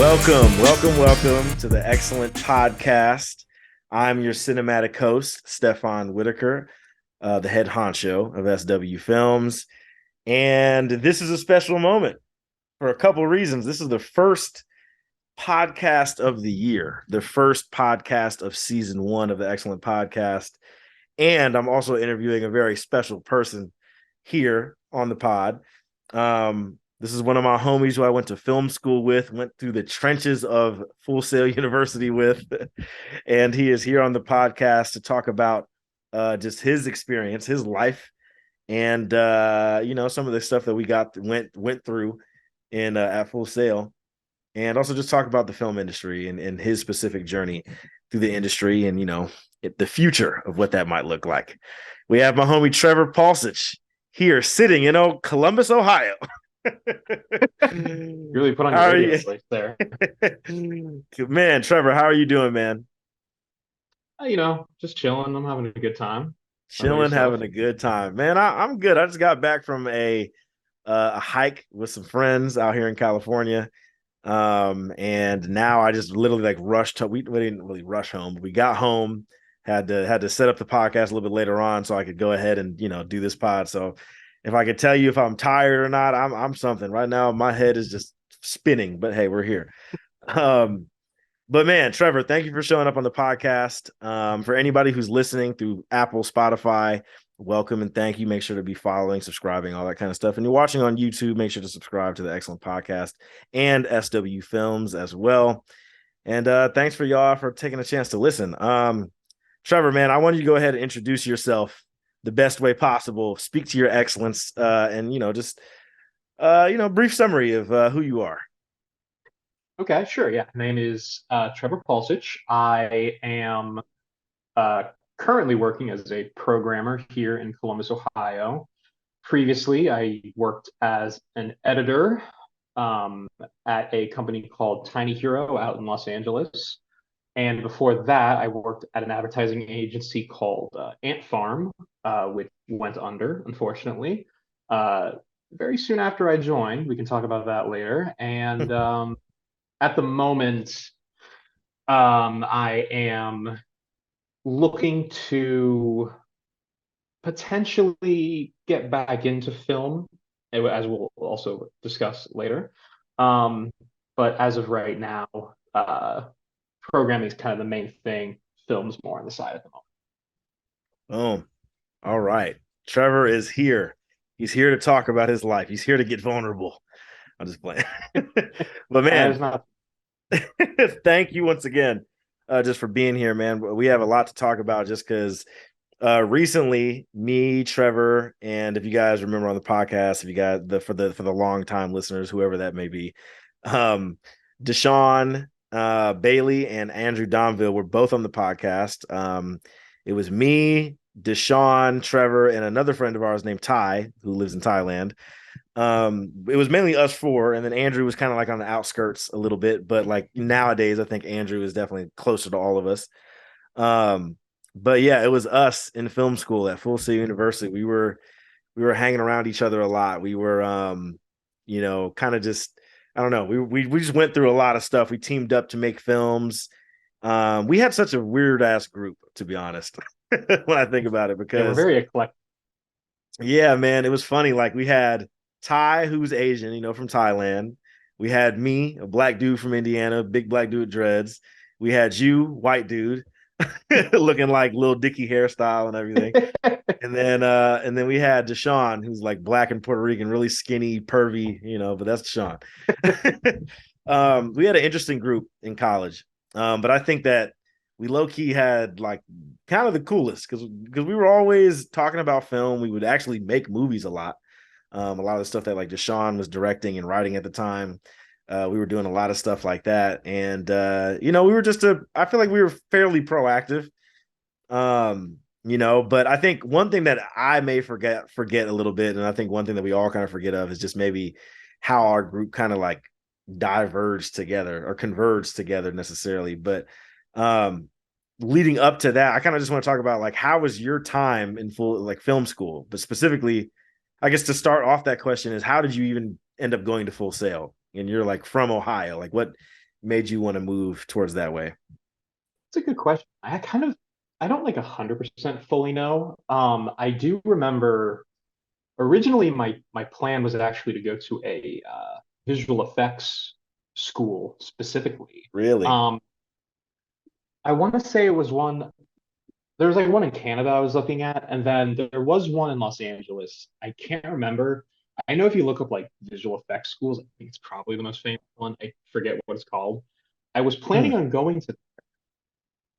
Welcome to the Excellent Podcast. I'm your cinematic host, STEFON WHITAKER, the head honcho of SW Films. And this is a special moment for a couple of reasons. This is the first podcast of the year, the first podcast of season 1 of the Excellent Podcast. And I'm also interviewing a very special person here on the pod. This is one of my homies who I went to film school with, went through the trenches of Full Sail University with, and he is here on the podcast to talk about just his experience, his life, and some of the stuff that we went through in at Full Sail, and also just talk about the film industry and his specific journey through the industry and the future of what that might look like. We have my homie Trevor Palcich here sitting in Columbus, Ohio. You really put on your radio voice there. Man, Trevor, how are you doing, man? Just chilling. I'm having a good time. Chilling, having a good time, man. I'm good. I just got back from a hike with some friends out here in California, and now I just literally rushed. We didn't really rush home, but we got home. Had to set up the podcast a little bit later on so I could go ahead and do this pod. So if I could tell you if I'm tired or not, I'm something right now. My head is just spinning, but hey, we're here. But man, Trevor, thank you for showing up on the podcast. For anybody who's listening through Apple, Spotify, welcome and thank you. Make sure to be following, subscribing, all that kind of stuff. And you're watching on YouTube, make sure to subscribe to the Excellent Podcast and SW Films as well. And thanks for y'all for taking a chance to listen. Trevor, man, I want you to go ahead and introduce yourself the best way possible. Speak to your excellence, and brief summary of who you are. Okay, sure. Yeah, my name is Trevor Palcich. I am currently working as a programmer here in Columbus, Ohio. Previously, I worked as an editor at a company called Tiny Hero out in Los Angeles. And before that, I worked at an advertising agency called Ant Farm, which went under, unfortunately. Very soon after I joined, we can talk about that later. And at the moment, I am looking to potentially get back into film, as we'll also discuss later. But as of right now, programming is kind of the main thing. Film's more on the side at the moment. Oh, all right. Trevor is here. He's here to talk about his life. He's here to get vulnerable. I'm just playing. But man, thank you once again just for being here, man. We have a lot to talk about just because recently me, Trevor, and if you guys remember on the podcast, if you guys for the long time listeners, whoever that may be, Deshaun Bailey and Andrew Donville were both on the podcast. It was me, Deshaun, Trevor, and another friend of ours named Ty, who lives in Thailand. It was mainly us four, and then Andrew was kind of on the outskirts a little bit, but nowadays I think Andrew is definitely closer to all of us. But yeah, it was us in film school at Full Sail University. We were hanging around each other a lot. We were kind of just, I don't know. We just went through a lot of stuff. We teamed up to make films. We had such a weird ass group, to be honest, when I think about it, because we're very eclectic. Yeah, man, it was funny. We had Ty, who's Asian, from Thailand. We had me, a black dude from Indiana, big black dude with dreads. We had you, white dude, looking like Lil Dicky hairstyle and everything. and then we had Deshaun, who's black and Puerto Rican, really skinny, pervy, but that's Deshaun. We had an interesting group in college. But I think that we low-key had kind of the coolest because we were always talking about film. We would actually make movies a lot. A lot of the stuff that Deshaun was directing and writing at the time. We were doing a lot of stuff like that. And we were I feel like we were fairly proactive. But I think one thing that I may forget a little bit, and I think one thing that we all kind of forget of is just maybe how our group kind of diverged together or converged together necessarily. But leading up to that, I kind of just want to talk about how was your time in full film school, but specifically, I guess to start off that question is how did you even end up going to Full Sail? And you're from Ohio, what made you want to move towards that way? It's a good question. I don't like 100% fully know. I do remember originally my plan was actually to go to a visual effects school specifically. Really? Um, I want to say it was one. There was like one in Canada I was looking at, and then there was one in Los Angeles. I can't remember. I know if you look up like visual effects schools, I think it's probably the most famous one. I forget what it's called. I was Hmm. planning on going to,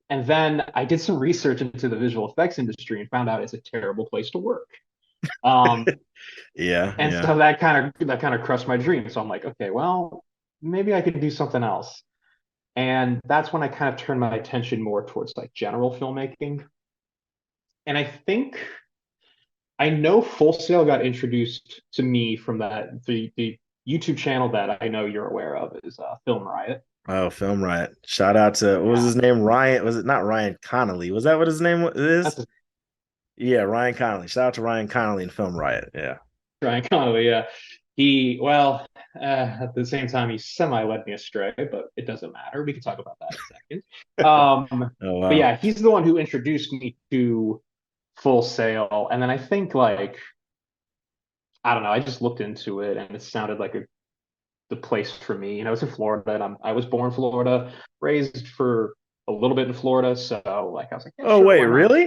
and then I did some research into the visual effects industry and found out it's a terrible place to work. Um, Yeah, and yeah. so that kind of crushed my dream. So I'm like, okay, well, maybe I could do something else. And that's when I kind of turned my attention more towards like general filmmaking. And I think I know Full Sail got introduced to me from the YouTube channel that I know you're aware of is Film Riot. Oh, Film Riot. Shout out to, what was Yeah, his name? Ryan. Was it not Ryan Connolly? Was that what his name is? that's Yeah, Ryan Connolly. Shout out to Ryan Connolly and Film Riot. Yeah. Ryan Connolly. Yeah, he well at the same time he semi led me astray, but it doesn't matter. We can talk about that in a second. Oh But wow. yeah, he's the one who introduced me to Full Sail, and then I think like I don't know, I just looked into it and it sounded like the place for me. You know, it's in Florida, and I was born in Florida, raised for a little bit in Florida, so like I was like, yeah, Oh sure, wait, why not? really?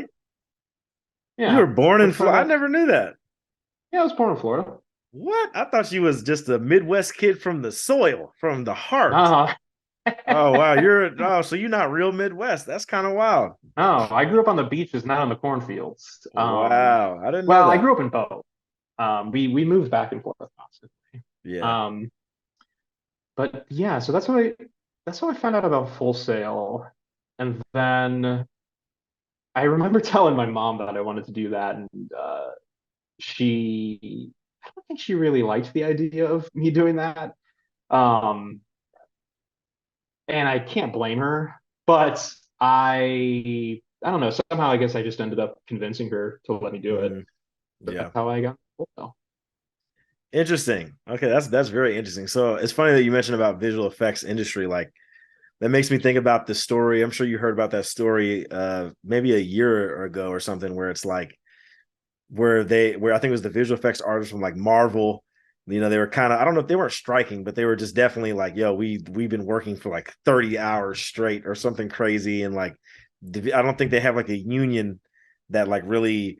You were Yeah, born in let's try Florida? I that. never knew that. Yeah, I was born in Florida. What? I thought you was just a Midwest kid from the soil, from the heart. Uh, Oh wow, so you're not real Midwest. That's kind of wild. oh, I grew up on the beaches, not on the cornfields. Wow, I didn't know Well, I that. grew up in both. We moved back and forth constantly. Yeah. Um, but yeah, so that's how I found out about Full Sail, and then I remember telling my mom that I wanted to do that, and she I don't think she really liked the idea of me doing that. Um, and I can't blame her, but I don't know, somehow I guess I just ended up convincing her to let me do it. Mhm. But that's Yeah. how I got well. Interesting. Okay, that's very interesting. So it's funny that you mentioned about visual effects industry. Like that makes me think about the story. I'm sure you heard about that story maybe a year ago or something where it's like where I think it was the visual effects artists from like Marvel. You know, they were kind of, I don't know if they weren't striking, but they were just definitely like, yo, we've been working for like 30 hours straight or something crazy. And like I don't think they have like a union that like really,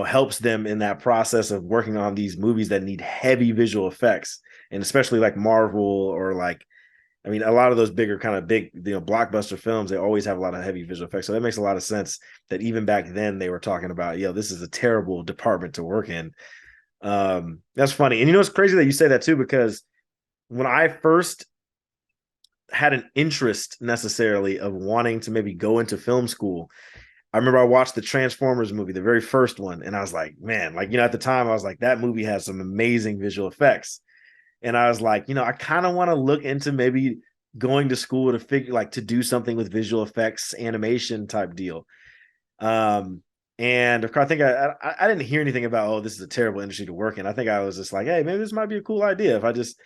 helps them in that process of working on these movies that need heavy visual effects. And especially like Marvel or like, I mean, a lot of those bigger kind of big, blockbuster films, they always have a lot of heavy visual effects. So that makes a lot of sense that even back then they were talking about, this is a terrible department to work in. That's funny. And it's crazy that you say that too, because when I first had an interest necessarily of wanting to maybe go into film school, I remember I watched the Transformers movie, the very first one, and I was like, man, like, at the time I was like, that movie has some amazing visual effects. And I was like, I kind of want to look into maybe going to school to figure like to do something with visual effects, animation type deal. Um, and of course, I think I didn't hear anything about, oh, this is a terrible industry to work in. I think I was just like, hey, maybe this might be a cool idea if I just,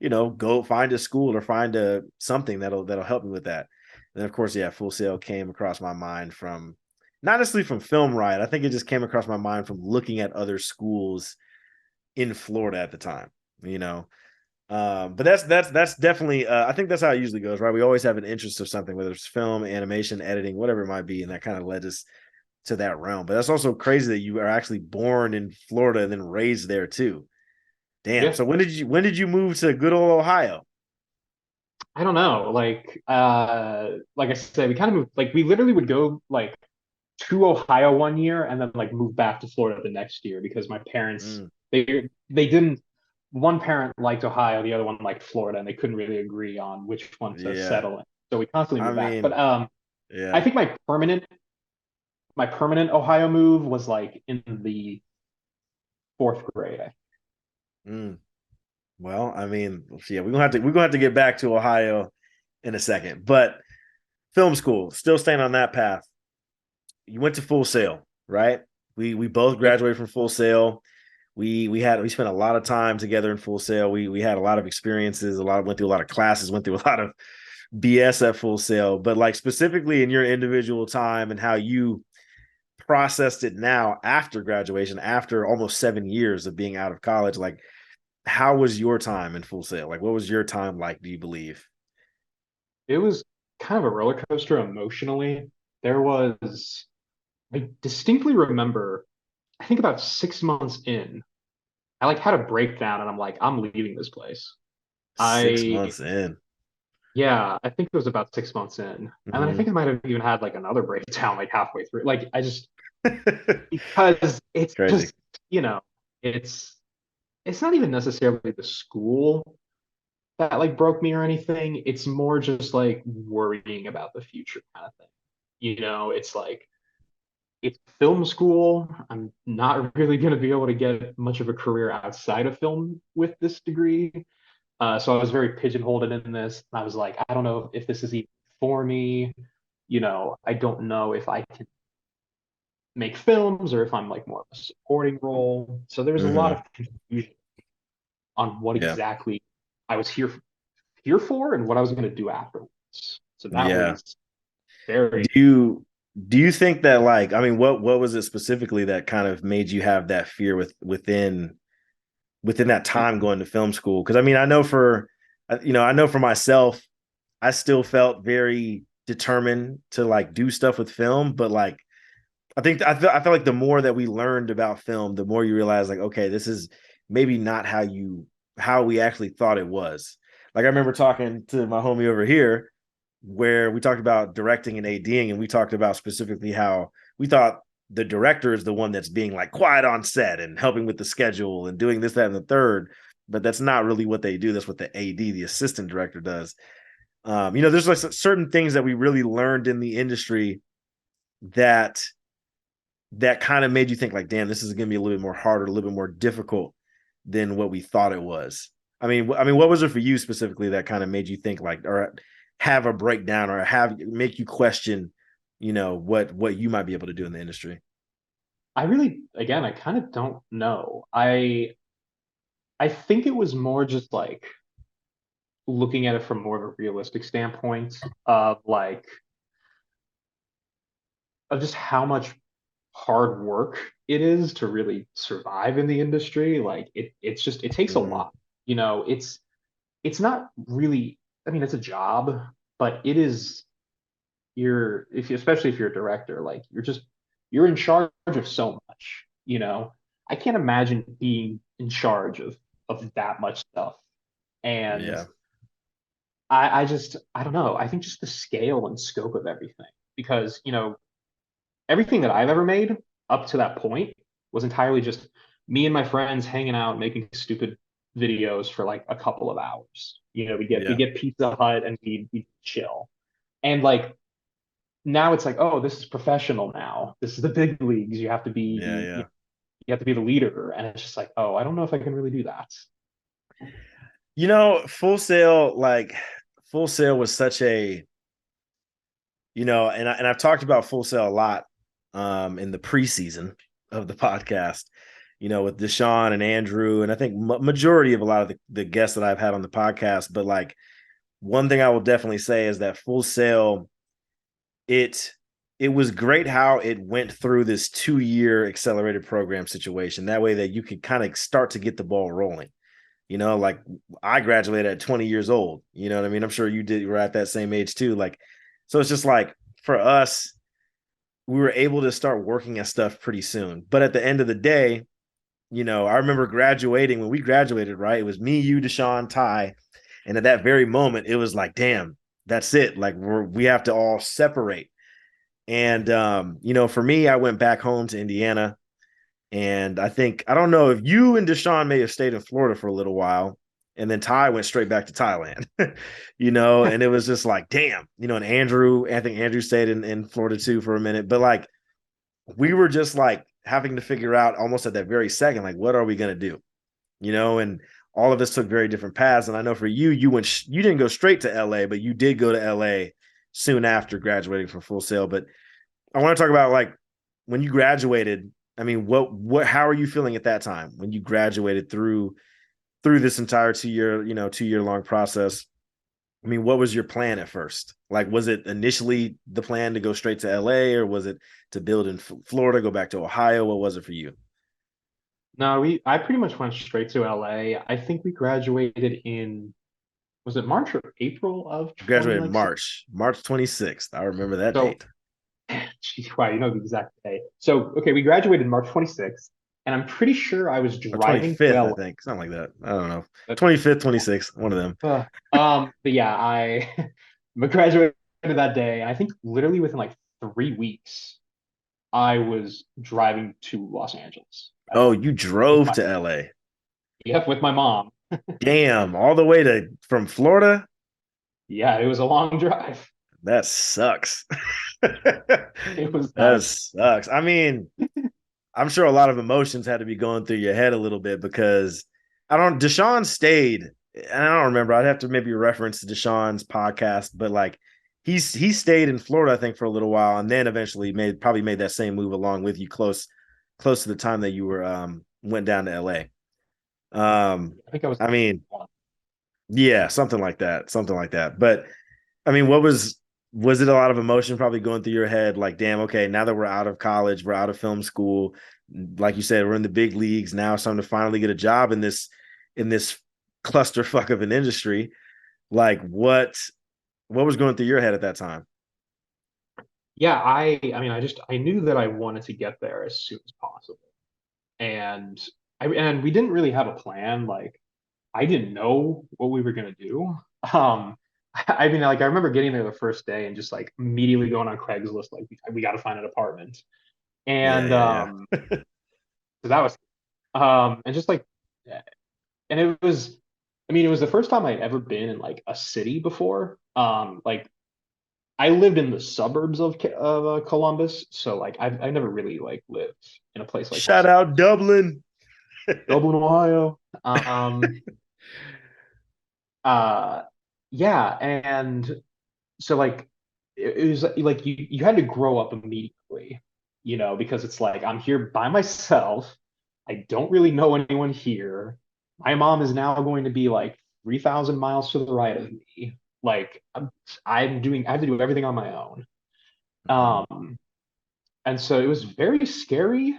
go find a school or find a something that'll help me with that. And of course, yeah, Full Sail came across my mind from not necessarily from Film Riot. I think it just came across my mind from looking at other schools in Florida at the time. You know, but that's definitely I think that's how it usually goes, right? We always have an interest of something, whether it's film, animation, editing, whatever it might be, and that kind of led us to that realm. But that's also crazy that you are actually born in Florida and then raised there too. Damn. Yeah, So when did you move to good old Ohio? I don't know. Like I said, we kind of moved like we literally would go like to Ohio one year and then like move back to Florida the next year because my parents Mm, they didn't one parent liked Ohio, the other one liked Florida, and they couldn't really agree on which one to yeah. settle in. So we constantly I moved back. But mean, I yeah. think my permanent Ohio move was like in the fourth grade. Mm, well, I mean, yeah, we're gonna have to get back to Ohio in a second. But film school, still staying on that path. You went to Full Sail, right? We both Yep. graduated from Full Sail. We spent a lot of time together in Full Sail. We had a lot of experiences, went through a lot of classes, went through a lot of BS at Full Sail, but like specifically in your individual time and how you processed it now after graduation, after almost 7 years of being out of college, like how was your time in Full Sail? Like what was your time like, do you believe? It was kind of a roller coaster emotionally. There was, I distinctly remember, I think about 6 months in, I like had a breakdown and I'm like, I'm leaving this place. Six I, months in. yeah, I think it was about 6 months in. And then I Mm-hmm. think I might have even had like another breakdown like halfway through. Like I just, because it's Crazy. just, you know, it's, it's not even necessarily the school that like broke me or anything. It's more just like worrying about the future kind of thing. It's like it's film school. I'm not really going to be able to get much of a career outside of film with this degree. So I was very pigeonholed in this. I was like, I don't know if this is even for me. I don't know if I can make films or if I'm like more of a supporting role. So there was a lot Mm-hmm. of confusion on what Yeah. exactly I was here for and what I was going to do afterwards. So that Yeah. was very. Do you think that, like, I mean, what was it specifically that kind of made you have that fear within that time going to film school? Because I mean, I know for myself, I still felt very determined to like do stuff with film, but like I feel like the more that we learned about film, the more you realize like, okay, this is maybe not how we actually thought it was. Like I remember talking to my homie over here where we talked about directing and ADing, and we talked about specifically how we thought the director is the one that's being like quiet on set and helping with the schedule and doing this, that, and the third. But that's not really what they do. That's what the AD, the assistant director, does. There's like certain things that we really learned in the industry that kind of made you think like, damn, this is going to be a little bit more harder, a little bit more difficult than what we thought it was. I mean, what was it for you specifically that kind of made you think like, or have a breakdown or make you question, what you might be able to do in the industry? I really, again, I kind of don't know. I think it was more just like looking at it from more of a realistic standpoint of like of just how much hard work it is to really survive in the industry. Like it takes a Mm-hmm. lot. It's not really, I mean, it's a job, but it is if you especially if you're a director, like you're in charge of so much, I can't imagine being in charge of that much stuff. And Yeah. I don't know. I think just the scale and scope of everything, because everything that I've ever made up to that point was entirely just me and my friends hanging out making stupid videos for like a couple of hours. We Yeah. get Pizza Hut and we chill. And like now it's like, oh, this is professional now. This is the big leagues. You have to Yeah. be Yeah. you have to be the leader. And it's just like, oh, I don't know if I can really do that. Full Sail was such a, and I've talked about Full Sail a lot in the preseason of the podcast, with Deshaun and Andrew, and I think majority of a lot of the guests that I've had on the podcast. But like one thing I will definitely say is that Full Sail, it it was great how it went through this 2 year accelerated program situation. That way that you could kind of start to get the ball rolling. Like I graduated at 20 years old. You know what I mean? I'm sure you did. You were at that same age too. Like, so it's just like for us, we were able to start working at stuff pretty soon. But at the end of the day, I remember graduating when we graduated, right? It was me, you, Deshaun, Ty. And at that very moment, it was like, damn, that's it. Like we have to all separate. And for me, I went back home to Indiana. And I don't know if you and Deshaun may have stayed in Florida for a little while. And then Ty went straight back to Thailand, and it was just like, damn, and I think Andrew stayed in Florida too for a minute. But like, we were just like having to figure out almost at that very second, like, what are we going to do? And all of us took very different paths. And I know for you, you didn't go straight to LA, but you did go to LA soon after graduating from Full Sail. But I want to talk about like when you graduated. I mean, how are you feeling at that time when you graduated through this entire 2 year long process? I mean, what was your plan at first? Like, was it initially the plan to go straight to LA, or was it to build in Florida, go back to Ohio? What was it for you? No, I pretty much went straight to LA. I think we graduated in, was it March or April of You 20 graduated like six? March 26th. I remember that So, date. geez, wow, you know the exact day. So, okay, we graduated March 26th, and I'm pretty sure I was Or driving to 25th, I think. LA. Something like that. I don't know. 25th, 26th, one of them. But yeah, I graduated that day, and I think literally within like 3 weeks, I was driving to Los Angeles Oh, you with drove my to LA. with my mom. Damn, all the way to from Florida? Yeah, it was a long drive. That sucks. It was That nice. sucks. I mean, I'm sure a lot of emotions had to be going through your head a little bit because Deshaun stayed, and I don't remember. I'd have to maybe reference Deshaun's podcast, but like he stayed in Florida, I think, for a little while, and then eventually probably made that same move along with you close to the time that you were went down to LA. I think I was I mean, 21. yeah, something like that, something like that. But I mean, was it a lot of emotion probably going through your head? Like, damn, okay, now that we're out of college, we're out of film school, like you said, we're in the big leagues now. It's time to finally get a job in this clusterfuck of an industry. Like, what was going through your head at that time? Yeah, I mean, I knew that I wanted to get there as soon as possible. And and we didn't really have a plan. Like I didn't know what we were gonna do. Um, I mean, like I remember getting there the first day and just like immediately going on Craigslist, like we got to find an apartment. Yeah, And yeah, so that was and just like and it was, I mean, it was the first time I'd ever been in like a city before. Like I lived in the suburbs of Columbus, so like I never really like lived in a place like Shout Los out Angeles, Dublin. Dublin, Ohio. Uh, yeah, and so like it was like you had to grow up immediately, because it's like I'm here by myself. I don't really know anyone here. My mom is now going to be like 3,000 miles to the right of me. Like I have to do everything on my own. Mhm. Um, and so it was very scary,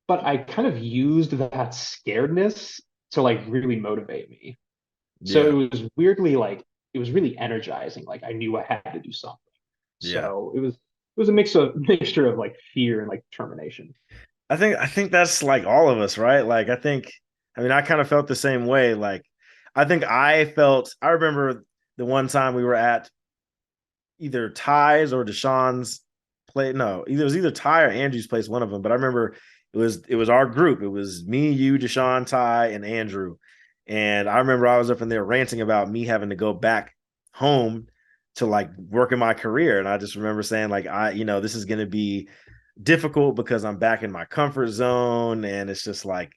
but I kind of used that scaredness to like really motivate me. So Yeah, it was weirdly like it was really energizing. Like I knew I had to do something. yeah. So it was a mixture of like fear and like determination. I think that's like all of us, right? Like I mean I kind of felt the same way. Like I remember the one time we were at either Ty's or Deshaun's play. No, it was either Ty or Andrew's place, one of them. But I remember it was our group. It was me, you, Deshaun, Ty, and Andrew. And I remember I was up in there ranting about me having to go back home to like work in my career. And I just remember saying, like, this is gonna be difficult because I'm back in my comfort zone. And it's just like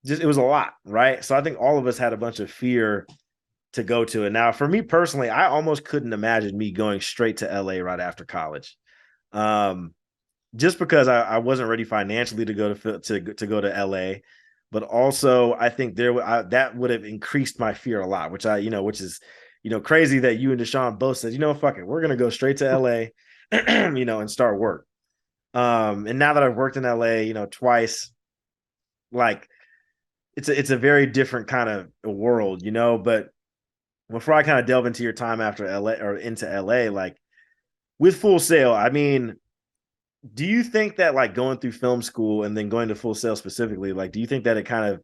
it was a lot, right? So I think all of us had a bunch of fear to go to it. Now, for me personally, I almost couldn't imagine me going straight to LA right after college. Um, just because I wasn't ready financially to to go to LA, but also I think that would have increased my fear a lot, which is crazy that you and Deshaun both said, fuck it, we're gonna go straight to LA, and start work. And now that I've worked in LA, twice, like it's a very different kind of world, but before I kind of delve into your time after LA or into LA, like with Full Sail, I mean, do you think that like going through film school and then going to Full Sail specifically, like, do you think that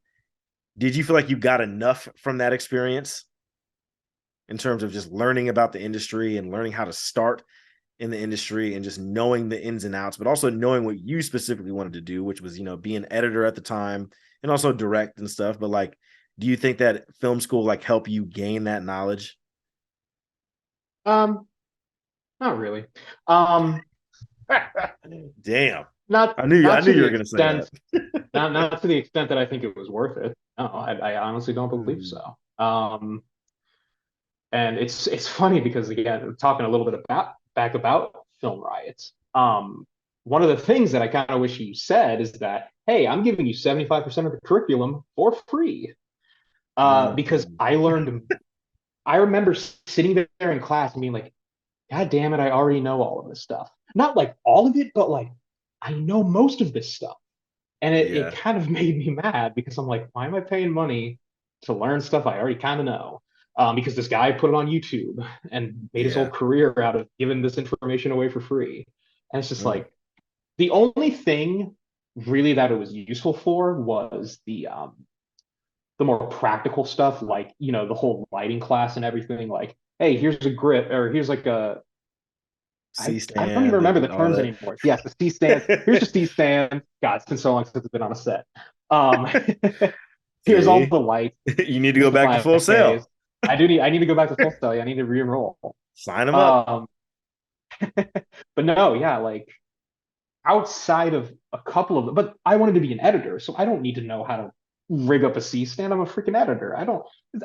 did you feel like you got enough from that experience in terms of just learning about the industry and learning how to start in the industry and just knowing the ins and outs, but also knowing what you specifically wanted to do, which was, be an editor at the time and also direct and stuff. But like, do you think that film school like help you gain that knowledge? Um, Not really. Um, Damn. not I not knew to you the were gonna say extent that. not to the extent that I think it was worth it. No, I honestly don't believe Mm. so. And it's funny because again, talking a little bit about film riots. One of the things that I kind of wish you said is that, hey, I'm giving you 75% of the curriculum for free. Because Mm. I learned I remember sitting there in class and being like, God damn it, I already know all of this stuff. Not like all of it, but like I know most of this stuff. And it Yeah. kind of made me mad because I'm like, why am I paying money to learn stuff I already kind of know? Because this guy put it on YouTube and made his whole Yeah. career out of giving this information away for free. And it's just Mm. like the only thing really that it was useful for was the more practical stuff, like the whole lighting class and everything. Like, hey, here's a grip, or here's like a I don't even C-stand remember the and all terms that. anymore. Yes, the C stand. Here's your C stand. God, it's been so long since it's been on a set. Um, here's all See, the lights. you need to Here's go the back to Full 5Ks. Sail. I need to go back to full study. I need to re-enroll. Sign them up. Um, but no, yeah, like outside of a couple of them, but I wanted to be an editor, so I don't need to know how to rig up a C stand. I'm a freaking editor.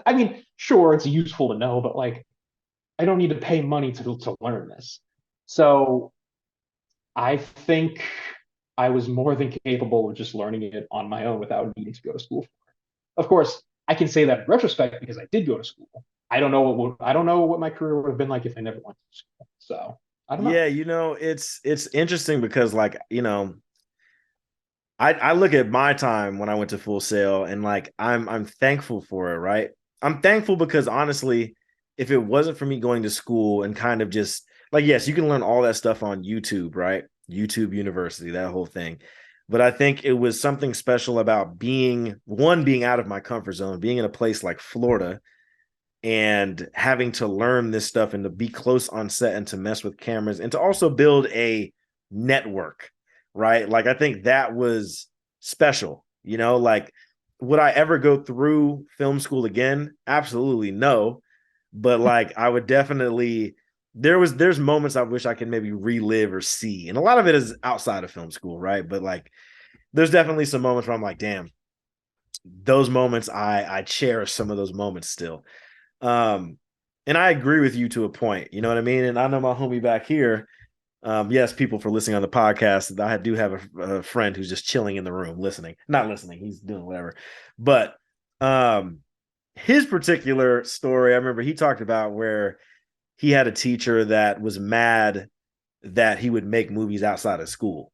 I mean, sure, it's useful to know, but like, I don't need to pay money to learn this. So I think I was more than capable of just learning it on my own without needing to go to school. Of course, I can say that in retrospect because I did go to school. I don't know what my career would have been like if I never went to school. So I don't know. Yeah, it's interesting because like, I look at my time when I went to Full Sail and like I'm thankful for it, right? I'm thankful because honestly, if it wasn't for me going to school and kind of just like, yes, you can learn all that stuff on YouTube, right? YouTube University, that whole thing. But I think it was something special about being out of my comfort zone, being in a place like Florida and having to learn this stuff and to be close on set and to mess with cameras and to also build a network, right? Like I think that was special, like would I ever go through film school again? Absolutely no. But like I would definitely there's moments I wish I could maybe relive or see. And a lot of it is outside of film school, right? But like there's definitely some moments where I'm like, damn, those moments I cherish some of those moments still. um, and I agree with you to a point. You know what I mean? And I know my homie back here. Yes, people for listening on the podcast. I do have a friend who's just chilling in the room, listening. Not listening. He's doing whatever. But um, his particular story, I remember he talked about where he had a teacher that was mad that he would make movies outside of school.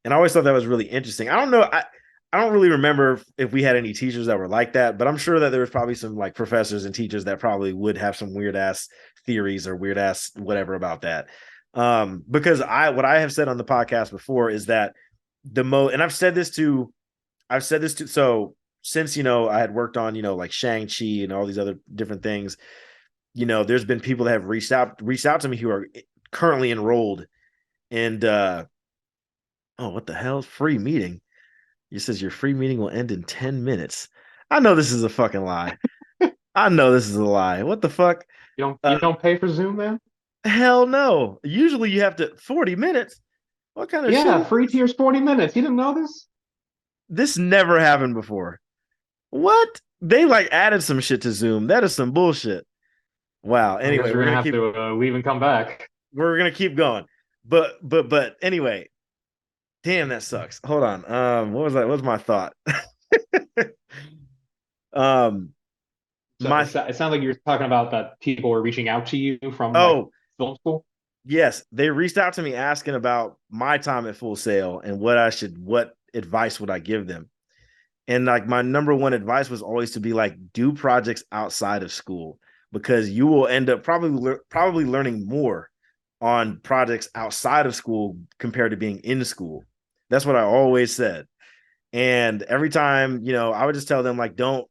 And I always thought that was really interesting. I don't know. I don't really remember if we had any teachers that were like that, but I'm sure that there was probably some like professors and teachers that probably would have some weird ass theories or weird ass whatever about that. Because what I have said on the podcast before is that and I've said this to so since I had worked on like Shang-Chi and all these other different things, there's been people that have reached out to me who are currently enrolled and oh, what the hell? Free meeting. It says your free meeting will end in 10 minutes. I know this is a fucking lie. I know this is a lie. What the fuck? You Uh, don't pay for Zoom, man? hell no. Usually you have to 40 minutes. What kind of shit Yeah, is free this? tiers 40 minutes. You didn't know this? This never happened before. What? They like added some shit to Zoom. That is some bullshit. Wow. I guess Anyway, you're gonna have to leave and come back. we're gonna keep going. But anyway, damn, that sucks. Hold on. What was that? What was my thought? um So my it sounds like you're talking about that people were reaching out to you from like oh film school. yes, they reached out to me asking about my time at Full Sail and what advice would I give them. And like my number one advice was always to be like, do projects outside of school because you will end up probably learning more on projects outside of school compared to being in school. That's what I always said. And every time, I would just tell them like, don't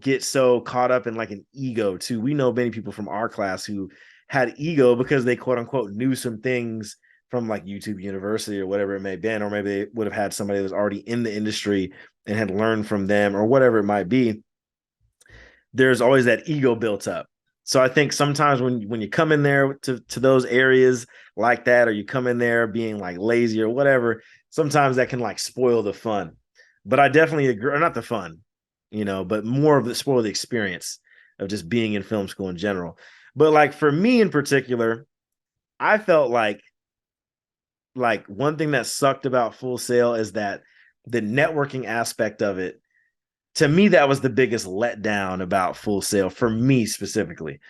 get so caught up in like an ego too. We know many people from our class who had ego because they quote unquote knew some things from like YouTube University or whatever it may have been, or maybe they would have had somebody that was already in the industry and had learned from them or whatever it might be. There's always that ego built up. So I think sometimes when you come in there to those areas like that, or you come in there being like lazy or whatever, sometimes that can like spoil the fun. But I definitely agree, or not the fun, but more of the spoil the experience of just being in film school in general. But like for me in particular, I felt like one thing that sucked about Full Sail is that the networking aspect of it to me, that was the biggest letdown about Full Sail for me specifically.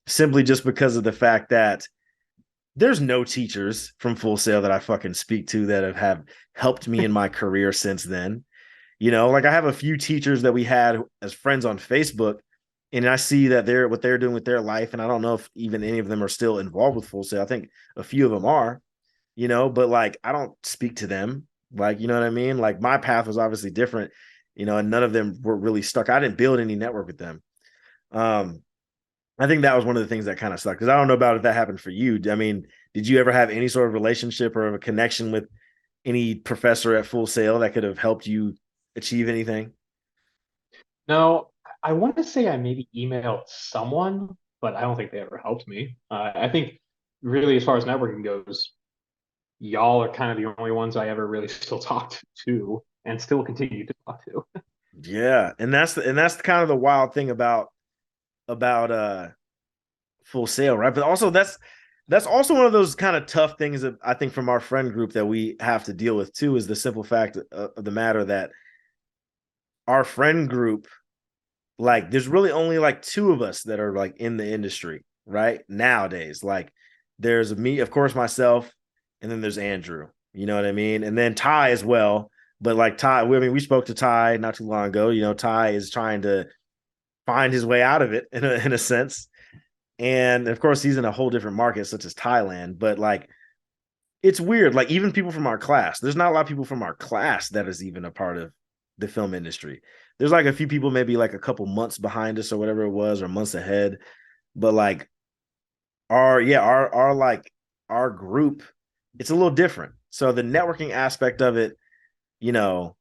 Simply just because of the fact that there's no teachers from Full Sail that I fucking speak to that have helped me in my career since then. Like I have a few teachers that we had as friends on Facebook, and I see that they're what they're doing with their life, and I don't know if even any of them are still involved with Full Sail. I think a few of them are, but like I don't speak to them. Like, you know what I mean? Like my path was obviously different, and none of them were really stuck. I didn't build any network with them. Um, I think that was one of the things that kind of sucked because I don't know about if that happened for you. I mean, did you ever have any sort of relationship or a connection with any professor at Full Sail that could have helped you achieve anything? No, I want to say I maybe emailed someone, but I don't think they ever helped me. I think really, as far as networking goes, y'all are kind of the only ones I ever really still talked to and still continue to talk to. Yeah, and that's kind of the wild thing about Full Sail, right? But also that's also one of those kind of tough things that I think from our friend group that we have to deal with too is the simple fact of the matter that our friend group, like there's really only like two of us that are like in the industry right nowadays. Like there's me, of course, myself, and then there's Andrew, you know what I mean, and then Ty as well. But like Ty, we spoke to Ty not too long ago. Ty is trying to find his way out of it in a sense, and of course he's in a whole different market such as Thailand. But like it's weird, like even people from our class, there's not a lot of people from our class that is even a part of the film industry. There's like a few people maybe like a couple months behind us or whatever it was, or months ahead. But like our group, it's a little different. So the networking aspect of it, you know,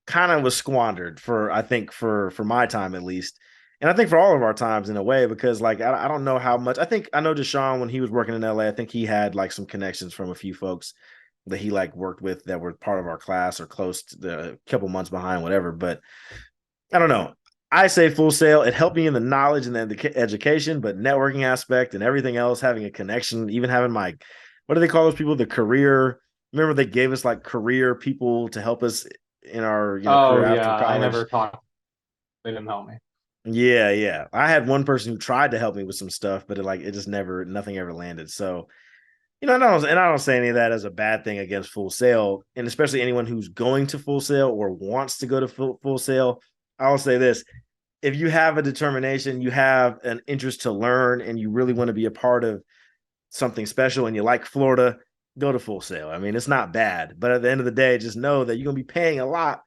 kind of was squandered for I think for my time at least. And I think for all of our times in a way, because like I don't know how much. I think I know Deshaun when he was working in LA, I think he had like some connections from a few folks that he like worked with that were part of our class or close to the couple months behind, whatever. But I don't know. I say Full Sail. It helped me in the knowledge and the education, but networking aspect and everything else, having a connection, even having my, what do they call those people? The career. Remember they gave us like career people to help us in our, Oh career after yeah, I college. never talked. They didn't help me. Yeah, yeah. I had one person who tried to help me with some stuff, but it just never, nothing ever landed. So, I don't say any of that as a bad thing against Full Sail, and especially anyone who's going to Full Sail or wants to go to Full Sail. I'll say this: if you have a determination, you have an interest to learn, and you really want to be a part of something special, and you like Florida, go to Full Sail. I mean, it's not bad, but at the end of the day, just know that you're gonna be paying a lot,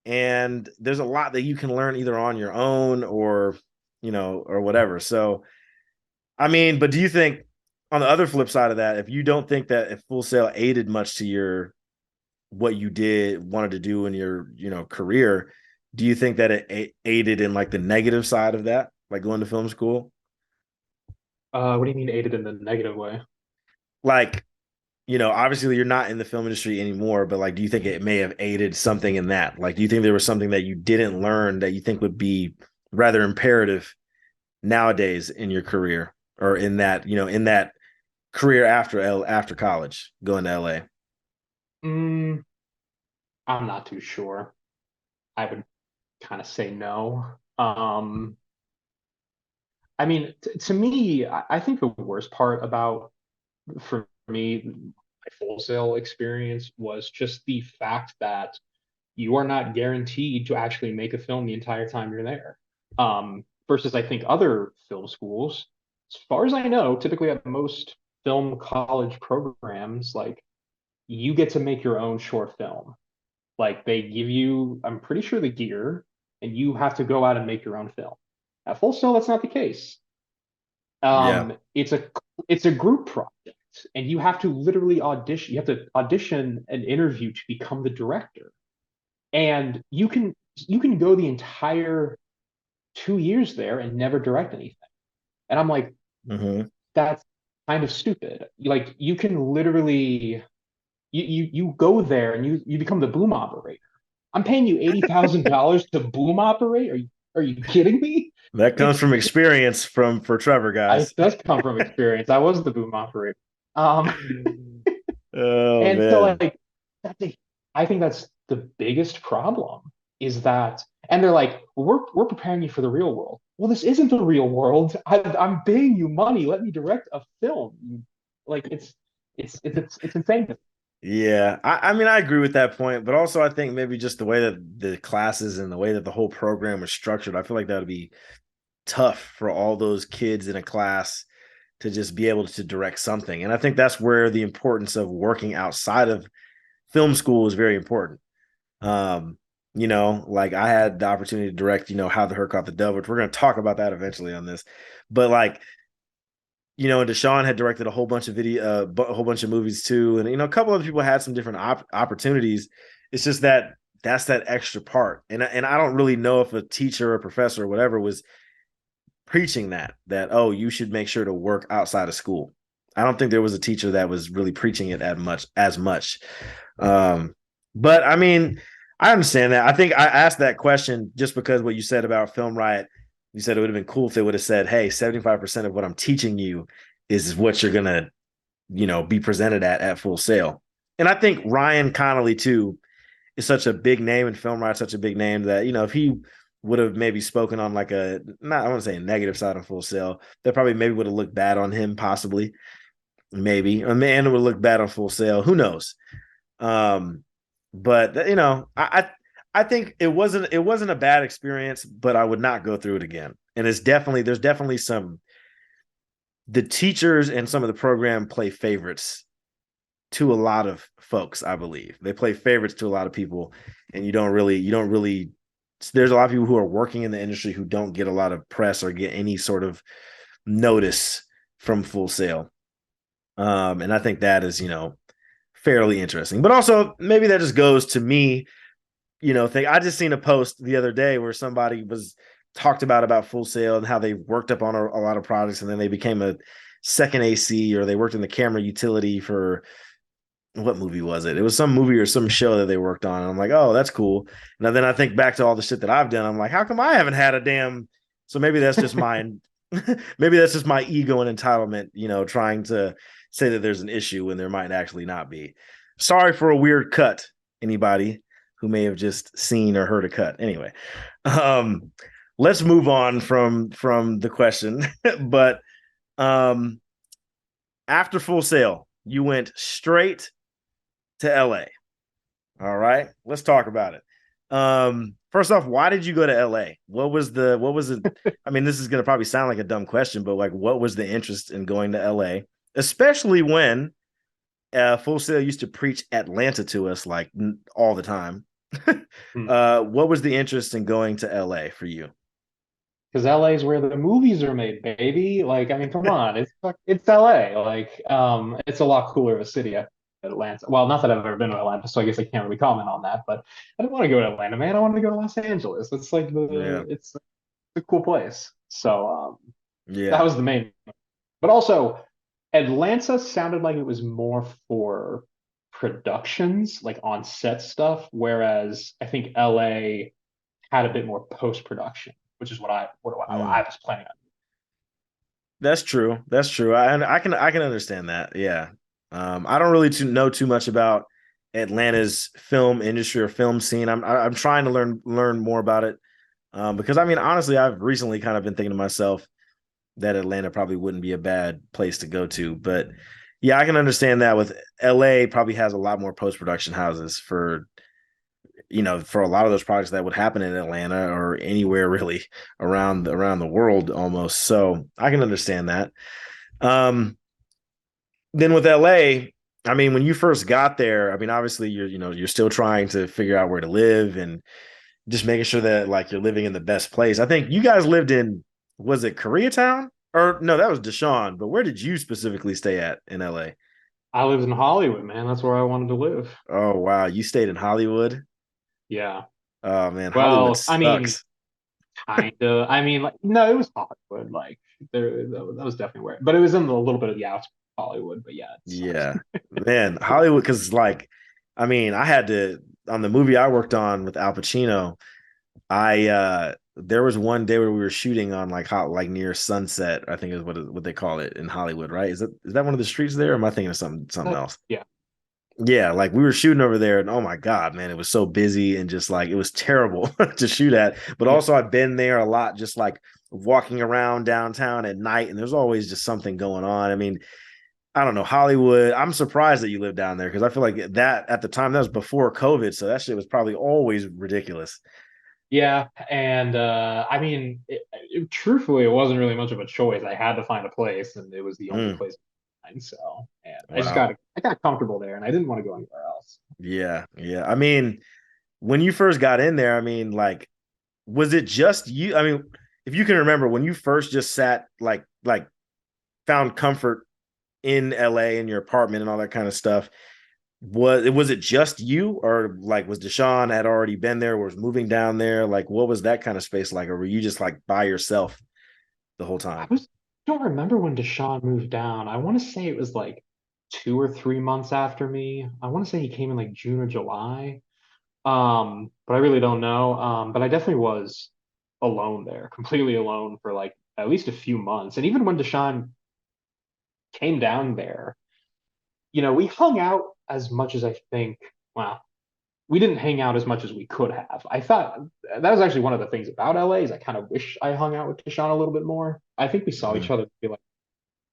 and there's a lot that you can learn either on your own or or whatever. So, I mean, but do you think on the other flip side of that, if you don't think that if Full Sail aided much to your what you wanted to do in your career, do you think that it aided in like the negative side of that, like going to film school? What do you mean aided in the negative way? Like, obviously you're not in the film industry anymore, but like, do you think it may have aided something in that? Like, do you think there was something that you didn't learn that you think would be rather imperative nowadays in your career or in that career after college, going to LA? Mm, I'm not too sure. I would kind of say no. I mean, to me, I think the worst part about for me my Full Sail experience was just the fact that you are not guaranteed to actually make a film the entire time you're there. Versus, I think other film schools, as far as I know, typically at most film college programs, like you get to make your own short film. Like they give you, I'm pretty sure the gear, and you have to go out and make your own film. At Full Sail, that's not the case. Yeah. It's a group project, and you have to literally audition. You have to audition an interview to become the director, and you can go the entire 2 years there and never direct anything. And I'm like, Mm-hmm. that's kind of stupid. Like you can literally you go there and you become the boom operator. I'm paying you $80,000 to boom operate. Are you kidding me? That comes It's from experience for Trevor, it guys. does come from experience. I was the boom operator. Um, Oh and so man. like that's a, I think that's the biggest problem. is that, and they're like, we're preparing you for the real world. Well, this isn't the real world. I'm paying you money. Let me direct a film. Like it's insane. Yeah, I mean, I agree with that point, but also I think maybe just the way that the classes and the way that the whole program was structured, I feel like that would be tough for all those kids in a class to just be able to direct something. And I think that's where the importance of working outside of film school is very important. Um, like I had the opportunity to direct, How the Hurt Caught the Dove, which we're going to talk about that eventually on this. But like, and Deshaun had directed a whole bunch of a whole bunch of movies too, and a couple other people had some different opportunities. It's just that that's that extra part, and I don't really know if a teacher or a professor or whatever was preaching that oh, you should make sure to work outside of school. I don't think there was a teacher that was really preaching it as much. But I mean, I understand that. I think I asked that question just because what you said about Film Riot. You said it would have been cool if they would have said, "Hey, 75% of what I'm teaching you is what you're gonna, be presented at Full Sail." And I think Ryan Connolly too is such a big name, and Film Riot such a big name that if he would have maybe spoken on like I want to say a negative side of Full Sail, that probably maybe would have looked bad on him, possibly, maybe, a man would look bad on Full Sail. Who knows? But I think it wasn't a bad experience, but I would not go through it again. And there's definitely the teachers and some of the program play favorites to a lot of folks. I believe they play favorites to a lot of people, and you don't really. There's a lot of people who are working in the industry who don't get a lot of press or get any sort of notice from Full Sail. And I think that is, fairly interesting. But also maybe that just goes to me, I just seen a post the other day where somebody was talked about Full Sail and how they worked up on a lot of projects, and then they became a second AC, or they worked in the camera utility for what movie was it? It was some movie or some show that they worked on. And I'm like, oh, that's cool. And then I think back to all the shit that I've done. I'm like, how come I haven't had a damn? So maybe that's just mine. Maybe that's just my ego and entitlement, trying to say that there's an issue when there might actually not be. Sorry for a weird cut, anybody who may have just seen or heard a cut. Anyway, let's move on from the question. But after Full Sail, you went straight to LA. All right, let's talk about it. First off, why did you go to LA? What was it? I mean, this is going to probably sound like a dumb question, but like, what was the interest in going to LA, especially when Full Sail used to preach Atlanta to us like all the time? What was the interest in going to LA for you? Because LA is where the movies are made, baby. Like, I mean, come on, it's LA. Like, it's a lot cooler of a city than Atlanta. Well, not that I've ever been to Atlanta, so I guess I can't really comment on that. But I don't want to go to Atlanta, man. I want to go to Los Angeles. It's like Yeah, it's a cool place. So that yeah, was the main. But also, Atlanta sounded like it was more for productions, like on set stuff, whereas I think LA had a bit more post production, which is what I mm. was planning on. That's true. That's true. I can understand that. Yeah. I don't really know too much about Atlanta's film industry or film scene. I'm trying to learn more about it. Because I mean, honestly, I've recently kind of been thinking to myself that Atlanta probably wouldn't be a bad place to go to. But yeah, I can understand that with LA probably has a lot more post production houses for a lot of those projects that would happen in Atlanta or anywhere really around the world almost. So I can understand that. Um, then with LA, I mean, when you first got there, I mean, obviously you're still trying to figure out where to live and just making sure that like you're living in the best place. I think you guys lived in, was it Koreatown? Or no, that was Deshaun, but where did you specifically stay at in LA? I lived in Hollywood, man. That's where I wanted to live. Oh wow, you stayed in Hollywood? Yeah. Oh man, Hollywood Well, I mean, sucks. kind of. I mean, like, no, it was Hollywood. Like, that was definitely where. But it was in a little bit of the outskirts of Hollywood. But yeah, it sucks. Yeah, man, Hollywood. Because like, I mean, I had to on the movie I worked on with Al Pacino. There was one day where we were shooting on like like near Sunset. I think is what they call it in Hollywood, right? Is that one of the streets there? Or am I thinking of something else? Yeah. Yeah, like we were shooting over there, and oh my God, man, it was so busy and just like it was terrible to shoot at. But Yeah. also, I've been there a lot, just like walking around downtown at night, and there's always just something going on. I mean, I don't know, Hollywood. I'm surprised that you live down there because I feel like that at the time that was before COVID, so that shit was probably always ridiculous. Yeah, and I mean, truthfully, it wasn't really much of a choice. I had to find a place, and it was the only Mm, place I could find. So, and wow. I got comfortable there, and I didn't want to go anywhere else. Yeah, yeah. I mean, when you first got in there, I mean, like, was it just you? I mean, if you can remember when you first just sat like found comfort in LA in your apartment and all that kind of stuff, was it just you or like was Deshaun had already been there, was moving down there? Like what was that kind of space like? Or were you just like by yourself the whole I time? was don't remember when Deshaun moved down. I want to say it was like 2 or 3 months after me. I want to say he came in like June or July. But I really don't know. But I definitely was alone there, completely alone for like at least a few months. And even when Deshaun came down there, we hung out as much as I think. Well, we didn't hang out as much as we could have. I thought that was actually one of the things about LA is I kind of wish I hung out with Deshaun a little bit more. I think we saw each Mhm. other maybe like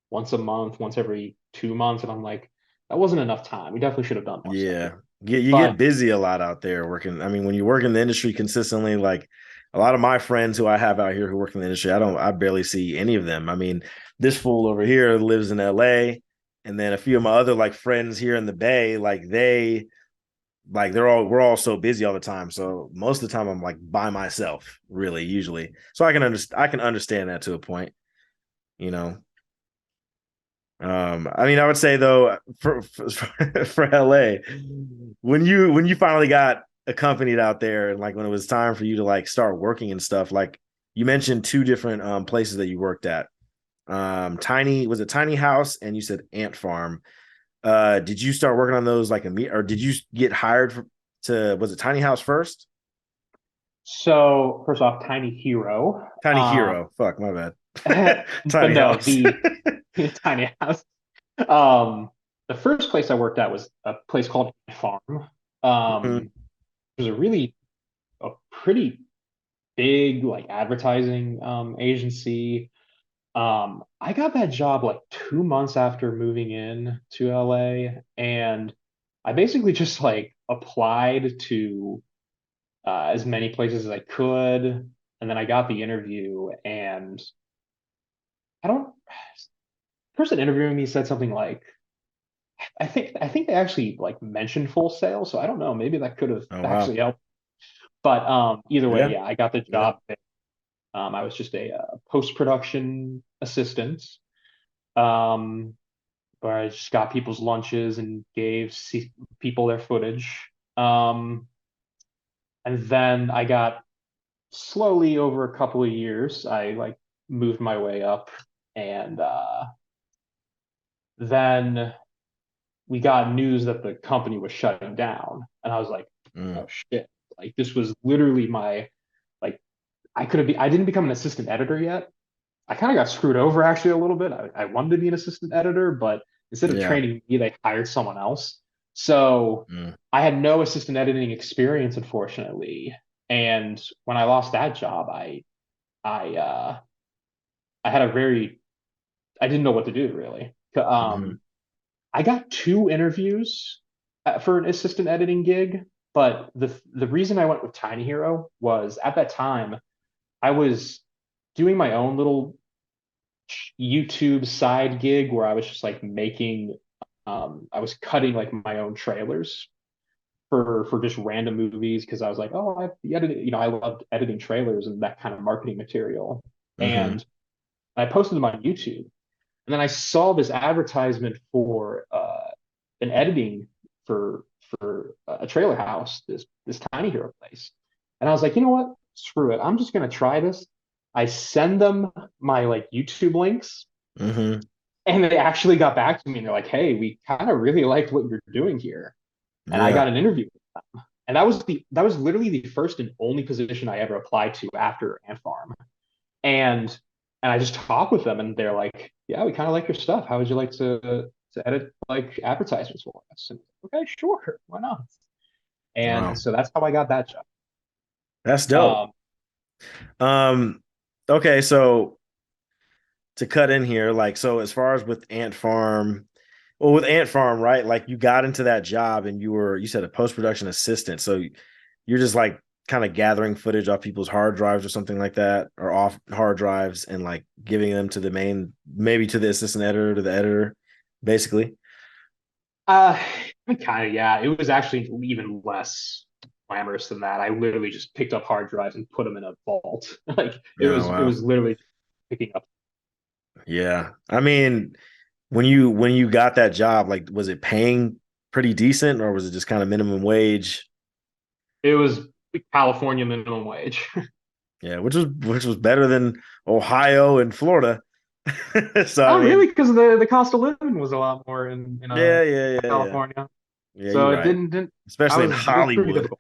once a month, once every 2 months, and I'm like, that wasn't enough time. We definitely should have done more stuff Yeah. together. You get But busy a lot out there working. I mean, when you work in the industry consistently, like a lot of my friends who I have out here who work in the industry, I barely see any of them. I mean, this fool over here lives in LA, and then a few of my other like friends here in the Bay, we're all so busy all the time. So most of the time I'm like by myself, really, usually. So I can understand that to a point, you know. I mean, I would say though, for LA, when you finally got accompanied out there, and like when it was time for you to like start working and stuff, like you mentioned two different places that you worked at. Tiny was it Tiny House, and you said Ant Farm. Did you start working on those like or did you get hired to was it Tiny House first? so first off, Tiny Hero. Tiny Hero. Fuck, my bad. But Tiny no, House. the Tiny House. Um, the first place I worked at was a place called Farm. Mhm. It was a pretty big like advertising agency. I got that job like 2 months after moving in to LA, and I basically just like applied to as many places as I could, and then I got the interview, and I don't. The person interviewing me said something like, I think they actually like mentioned Full Sail, so I don't know. Maybe that could have Oh wow. actually helped. But either way, Yeah. yeah, I got the Yeah. job there. I was just a post-production assistant, um, where I just got people's lunches and gave people their footage. And then I got slowly over a couple of years, I like moved my way up, and then we got news that the company was shutting down, and I was like, Mm. oh shit! Like this was literally my like I didn't become an assistant editor yet. I kind of got screwed over actually a little bit. I wanted to be an assistant editor, but instead of Yeah. training me, they hired someone else. So Mm. I had no assistant editing experience, unfortunately. And when I lost that job, I uh, I had a very I didn't know what to do really. Mhm. I got 2 interviews for an assistant editing gig, but the reason I went with Tiny Hero was at that time I was doing my own little YouTube side gig where I was just like I was cutting like my own trailers for just random movies because I was like, oh, I edited, I loved editing trailers and that kind of marketing material. Mhm. And I posted them on YouTube. And then I saw this advertisement for an editing for a trailer house, this tiny hero place. And I was like, you know what? Screw it. I'm just gonna try this. I send them my like YouTube links, Mhm. and they actually got back to me and they're like, hey, we kind of really liked what you're doing here. And I got Yeah. an interview with them. And that was literally the first and only position I ever applied to after Ant Farm. And I just talked with them and they're like, yeah, we kind of like your stuff. How would you like to to edit like advertisements for us. And, okay, sure, why not? And Wow. so that's how I got that job. That's dope. Um, Um, okay, so to cut in here, like, so as far as with Ant Farm, well, with Ant Farm, right? Like, you got into that job and you said a post production assistant. So you're just like kind of gathering footage off people's hard drives or something like that, or off hard drives, and like giving them to the main, maybe to the assistant editor, to the editor, basically. uh, kind of, yeah. It was actually even less glamorous than that. I literally just picked up hard drives and put them in a vault. Like Oh, it wow. was literally picking up. Yeah. I mean, when you got that job, like, was it paying pretty decent, or was it just kind of minimum wage? It was California minimum wage. Yeah, which was better than Ohio and Florida. So I Not mean, really, because the cost of living was a lot more in yeah, yeah, yeah, yeah. California. Yeah, you're So it right. didn't I Especially in was it was pretty Hollywood. difficult.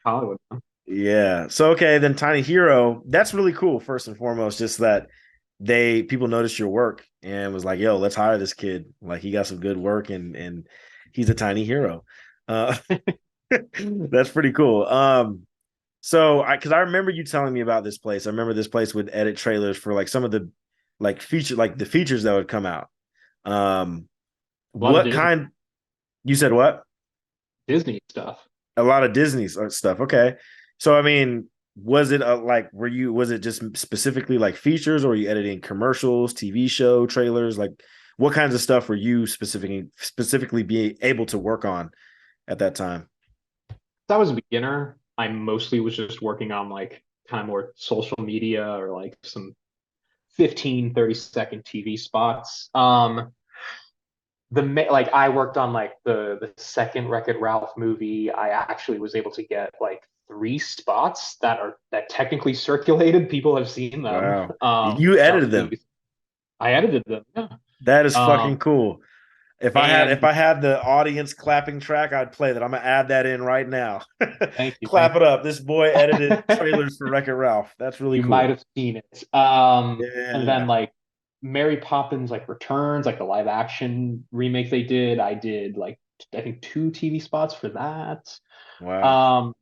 Hollywood. Yeah. So okay, then Tiny Hero, that's really cool, first and foremost, just that people noticed your work and was like, yo, let's hire this kid. Like, he got some good work, and he's a tiny hero. Uh that's pretty cool. So because I remember you telling me about this place. I remember this place would edit trailers for like some of the like the features that would come out. Um, A lot of what Disney kind? You said what? Disney stuff. A lot of Disney stuff. Okay, so I mean, was it like was it just specifically like features, or were you editing commercials, TV show trailers? Like, what kinds of stuff were you specifically being able to work on at that time? I was a beginner. I mostly was just working on like kind of more social media or like some 15-30 second TV spots. Like I worked on like the second Wreck-It Ralph movie. I actually was able to get like three spots that technically circulated. People have seen them. Wow, you That was edited them. movie. I edited them. Yeah. That is Um, fucking cool. If and I had the audience clapping track, I'd play that. I'm gonna add that in right now. thank you, Clap thank it up. This boy edited you. trailers for Wreck-It Ralph. That's really You might cool. have seen it. And then Yeah. like Mary Poppins like Returns, like the live action remake they did. I did like I think two TV spots for that. Wow. Um,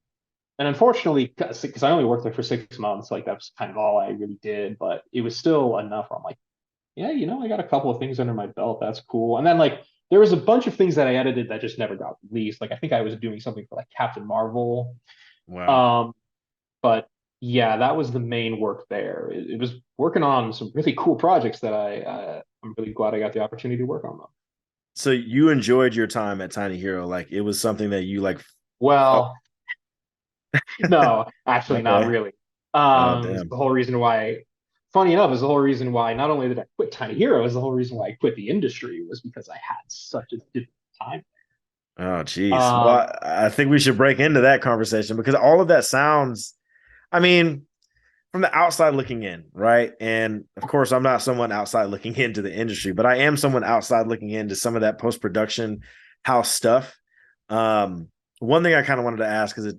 and unfortunately, because I only worked there for 6 months, like that was kind of all I really did, but it was still enough where I'm like, yeah, I got a couple of things under my belt. That's cool. And then like there was a bunch of things that I edited that just never got released. Like I think I was doing something for like Captain Marvel. Wow. Um, but yeah, that was the main work there. It was working on some really cool projects that I'm really glad I got the opportunity to work on them. So you enjoyed your time at Tiny Hero. Like, it was something that you like felt. Well, no, actually not Okay. really. Oh, It's damn. the whole reason why, funny enough, is the whole reason why not only did I quit Tiny Hero, is the whole reason why I quit the industry was because I had such a difficult time. Oh, geez. Well, Um, I think we should break into that conversation, because all of that sounds, I mean, from the outside looking in, right? And of course, I'm not someone outside looking into the industry, but I am someone outside looking into some of that post production house stuff. Um, One thing I kind of wanted to ask, because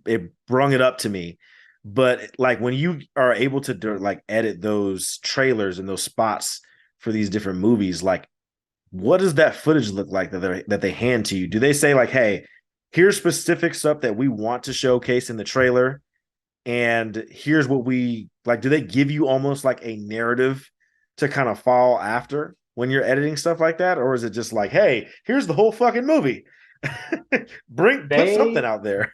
it brung it up to me, but like, when you are able to like edit those trailers and those spots for these different movies, like, what does that footage look like that they hand to you? Do they say like, hey, here's specific stuff that we want to showcase in the trailer, and here's what we like? Do they give you almost like a narrative to kind of follow after when you're editing stuff like that, or is it just like, hey, here's the whole fucking movie? Put something they out there.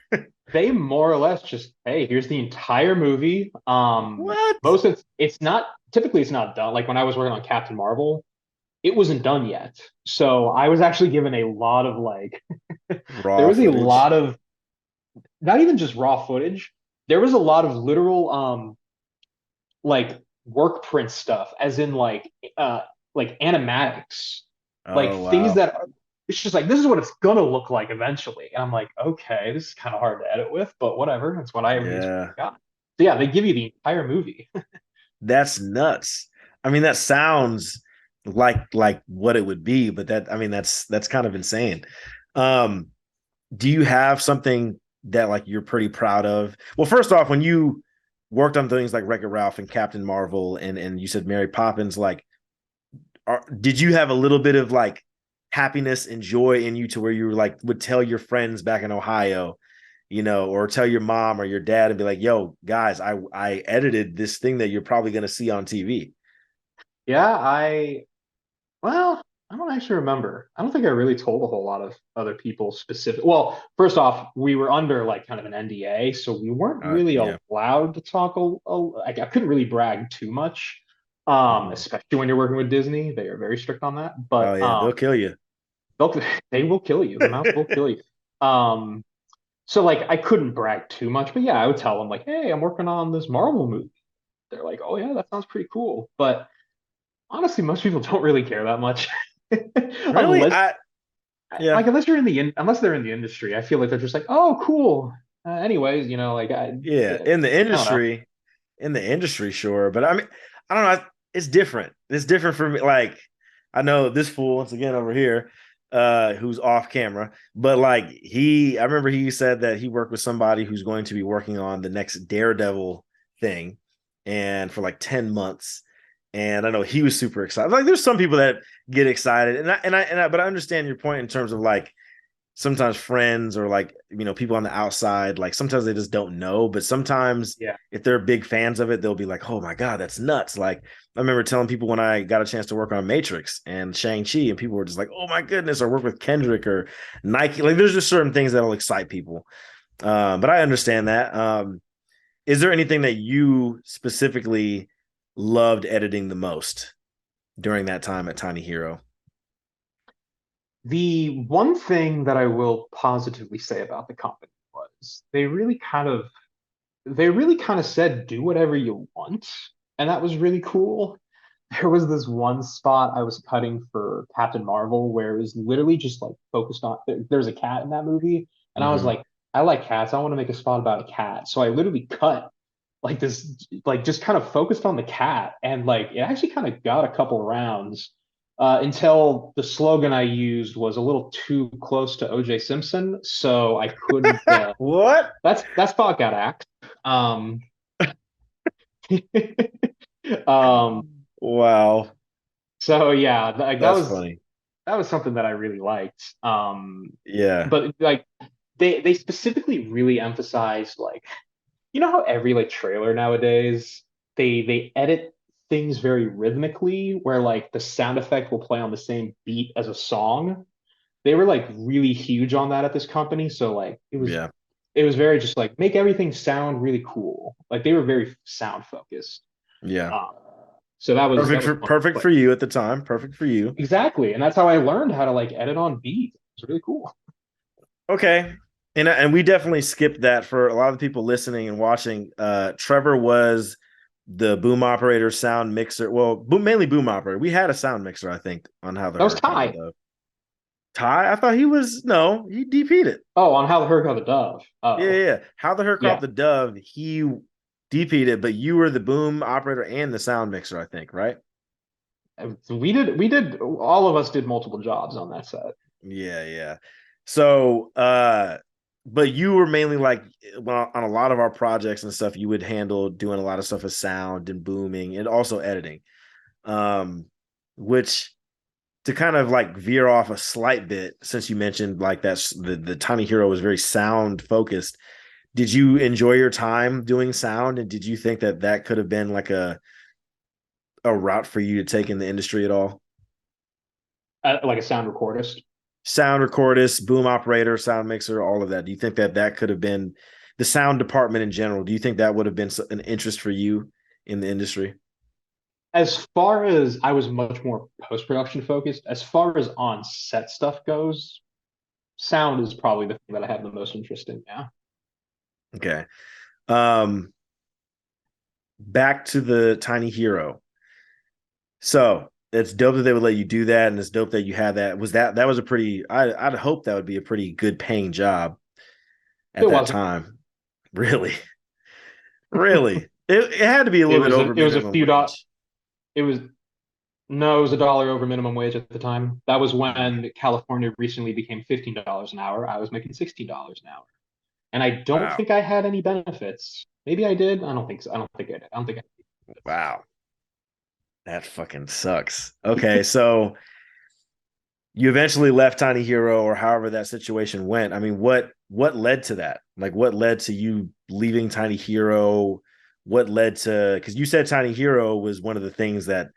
they more or less just, hey, here's the entire movie. What? Most of it's not typically it's not done. Like when I was working on Captain Marvel, it wasn't done yet. So I was actually given a lot of like there Raw was a footage. lot of not even just raw footage. There was a lot of literal like work print stuff, as in like animatics, like Oh, things wow. that are it's just like this is what it's gonna look like eventually. And I'm like, okay, this is kind of hard to edit with, but whatever. That's what I was Yeah, got. So yeah, they give you the entire movie. that's nuts. I mean, that sounds like what it would be, but that, I mean, that's kind of insane. Um, do you have something that like you're pretty proud of? Well, first off, when you worked on things like Wreck-It Ralph and Captain Marvel, and you said Mary Poppins, like, did you have a little bit of like happiness and joy in you to where you were like would tell your friends back in Ohio, or tell your mom or your dad and be like, "Yo, guys, I edited this thing that you're probably going to see on TV." Yeah, well, I don't actually remember. I don't think I really told a whole lot of other people specific. Well, first off, we were under like kind of an NDA, so we weren't really Yeah. allowed to talk. Like I couldn't really brag too much, Mhm. especially when you're working with Disney. They are very strict on that. Oh But yeah, they'll kill you. they'll they will kill you. The mouth will kill you. Um, so like I couldn't brag too much, but yeah, I would tell them like, "Hey, I'm working on this Marvel movie." They're like, "Oh yeah, that sounds pretty cool." But honestly, most people don't really care that much. Really? Unless Yeah. like unless you're in unless they're in the industry, I feel like they're just like, oh, cool. Anyways, like Yeah, yeah, in the I don't know. industry, sure, but I mean, I don't know. It's different. It's different for me. Like, I know this fool once again over here, who's off camera, but like I remember he said that he worked with somebody who's going to be working on the next Daredevil thing, and for like 10 months, and I know he was super excited. Like, there's some people that get excited, but I understand your point in terms of like sometimes friends or like people on the outside, like sometimes they just don't know, but sometimes Yeah. if they're big fans of it, they'll be like, oh my god, that's nuts. Like, I remember telling people when I got a chance to work on Matrix and Shang-Chi, and people were just like, oh my goodness, or work with Kendrick or Nike. Like, there's just certain things that'll excite people. But I understand that. Is there anything that you specifically loved editing the most during that time at Tiny Hero? The one thing that I will positively say about the company was they really kind of said do whatever you want, and that was really cool. There was this one spot I was cutting for Captain Marvel where it was literally just like focused on there's a cat in that movie, and I was Mm-hmm. like, I like cats. I want to make a spot about a cat. So I literally cut like this, like just kind of focused on the cat, and like it actually kind of got a couple rounds until the slogan I used was a little too close to OJ Simpson, so I couldn't. What? That's thought got axed. Um, um, Wow, so yeah, like that's funny. that was something that I really liked. Yeah. But like they specifically really emphasized like how every like trailer nowadays they edit things very rhythmically where like the sound effect will play on the same beat as a song. They were like really huge on that at this company, so like Yeah. it was very just like make everything sound really cool. Like they were very sound focused. Yeah. Um, so that was fun. Perfect But for you at the time. Perfect for you. exactly, and that's how I learned how to like edit on beat. It's really cool. Okay. And we definitely skipped that for a lot of the people listening and watching. Trevor was the boom operator, sound mixer. Well, mainly boom operator. We had a sound mixer, I think, on How the That was Herd Caught the Ty. Dove. Ty, I thought he was no, he DP'd it. Oh, on How the Herd Got the Dove. Yeah, Oh, yeah. How the Herd Caught yeah. the Dove, he DP'd it, but you were the boom operator and the sound mixer, I think, right? We did all of us did multiple jobs on that set. Yeah, yeah. So, but you were mainly like, well, on a lot of our projects and stuff, you would handle doing a lot of stuff with sound and booming and also editing. Um, which to kind of like veer off a slight bit, since you mentioned like that's the Tiny Hero was very sound focused. Did you enjoy your time doing sound, and did you think that that could have been like a route for you to take in the industry at all? Like a sound recordist. Sound recordist, boom operator, sound mixer, all of that. Do you think that that could have been the sound department in general? Do you think that would have been an interest for you in the industry? As far as I was much more post-production focused, as far as on set stuff goes, sound is probably the thing that I have the most interest in. Yeah. Okay. Um, back to the Tiny Hero. So it's dope that they would let you do that, and it's dope that you had that. That was a pretty? I'd hope that would be a pretty good paying job at It that wasn't. time. Really, really, it had to be a little bit over It was a minimum few dot wage. it was no, it was $1 over minimum wage at the time. That was Mm, when California recently became $15 an hour. I was making $16 an hour. And I don't wow, think I had any benefits. Maybe I did. I don't think so. I don't think I did. I don't think I did. wow. That fucking sucks. Okay, so you eventually left Tiny Hero, or however that situation went. I mean, what led to that? Like, what led to you leaving Tiny Hero? What led to, because you said Tiny Hero was one of the things that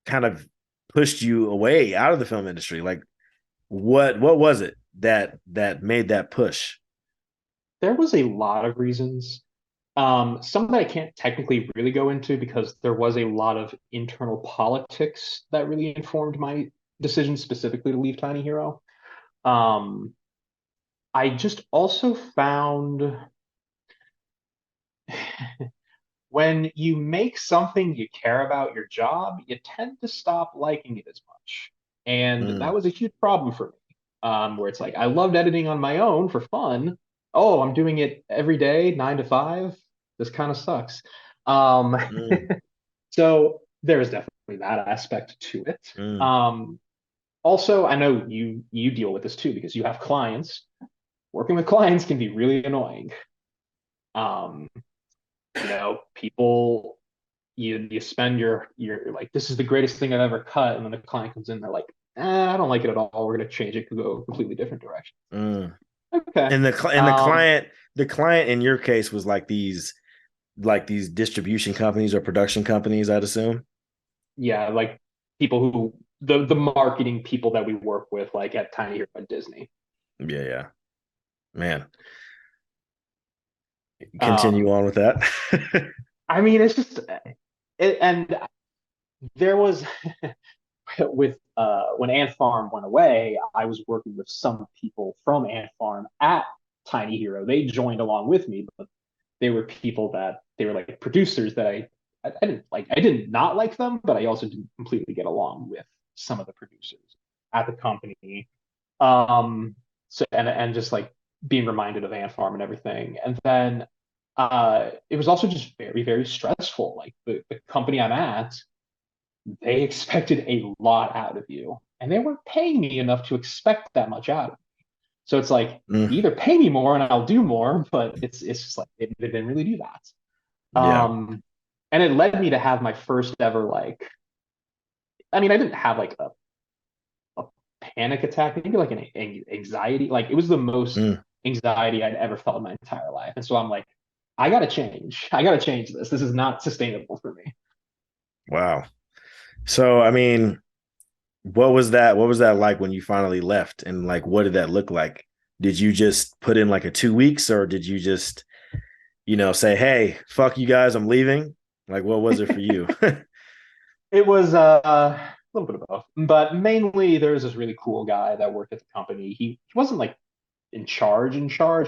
kind of pushed you away out of the film industry. Like, what was it that made that push? There was a lot of reasons. Some that I can't technically really go into because there was a lot of internal politics that really informed my decision specifically to leave Tiny Hero. Um, I just also found when you make something you care about your job, you tend to stop liking it as much. And that Mm, was a huge problem for me, where it's like I loved editing on my own for fun. Oh, I'm doing it every day, 9 to 5. This kind of sucks. Um, mm, so there is definitely that aspect to it. mm. Also, I know you deal with this too because you have clients. Working with clients can be really annoying. Um, People you spend your like this is the greatest thing I've ever cut, and then the client comes in, they're like, I don't like it at all. We're gonna change it to go a completely different direction. Mm. Okay. And Um, the client in your case was like these distribution companies or production companies, I'd assume. yeah, like people who the marketing people that we work with, like at Tiny Hero at Disney. Yeah, yeah. Man, continue Um, on with that. I mean, it's just and there was with when Ant Farm went away, I was working with some people from Ant Farm at Tiny Hero. They joined along with me, but they were people that they were like producers that I didn't like. I did not like them, but I also didn't completely get along with some of the producers at the company. So and just like being reminded of Ant Farm and everything, and then it was also just very very stressful. Like the company I'm at, they expected a lot out of you, and they weren't paying me enough to expect that much out of me. So it's like Mm, you either pay me more and I'll do more, but it's just like they didn't really do that. yeah. And it led me to have my first ever like, I mean, I didn't have like a panic attack, maybe like an anxiety. Like it was the most Mm, anxiety I'd ever felt in my entire life. And so I'm like, I gotta change. I gotta change this. This is not sustainable for me. wow. So, I mean, what was that? What was that like when you finally left? And like, what did that look like? Did you just put in like a 2 weeks, or did you just, say, hey, fuck you guys, I'm leaving? Like, what was it for you? It was a little bit of both, but mainly there was this really cool guy that worked at the company. He wasn't like in charge,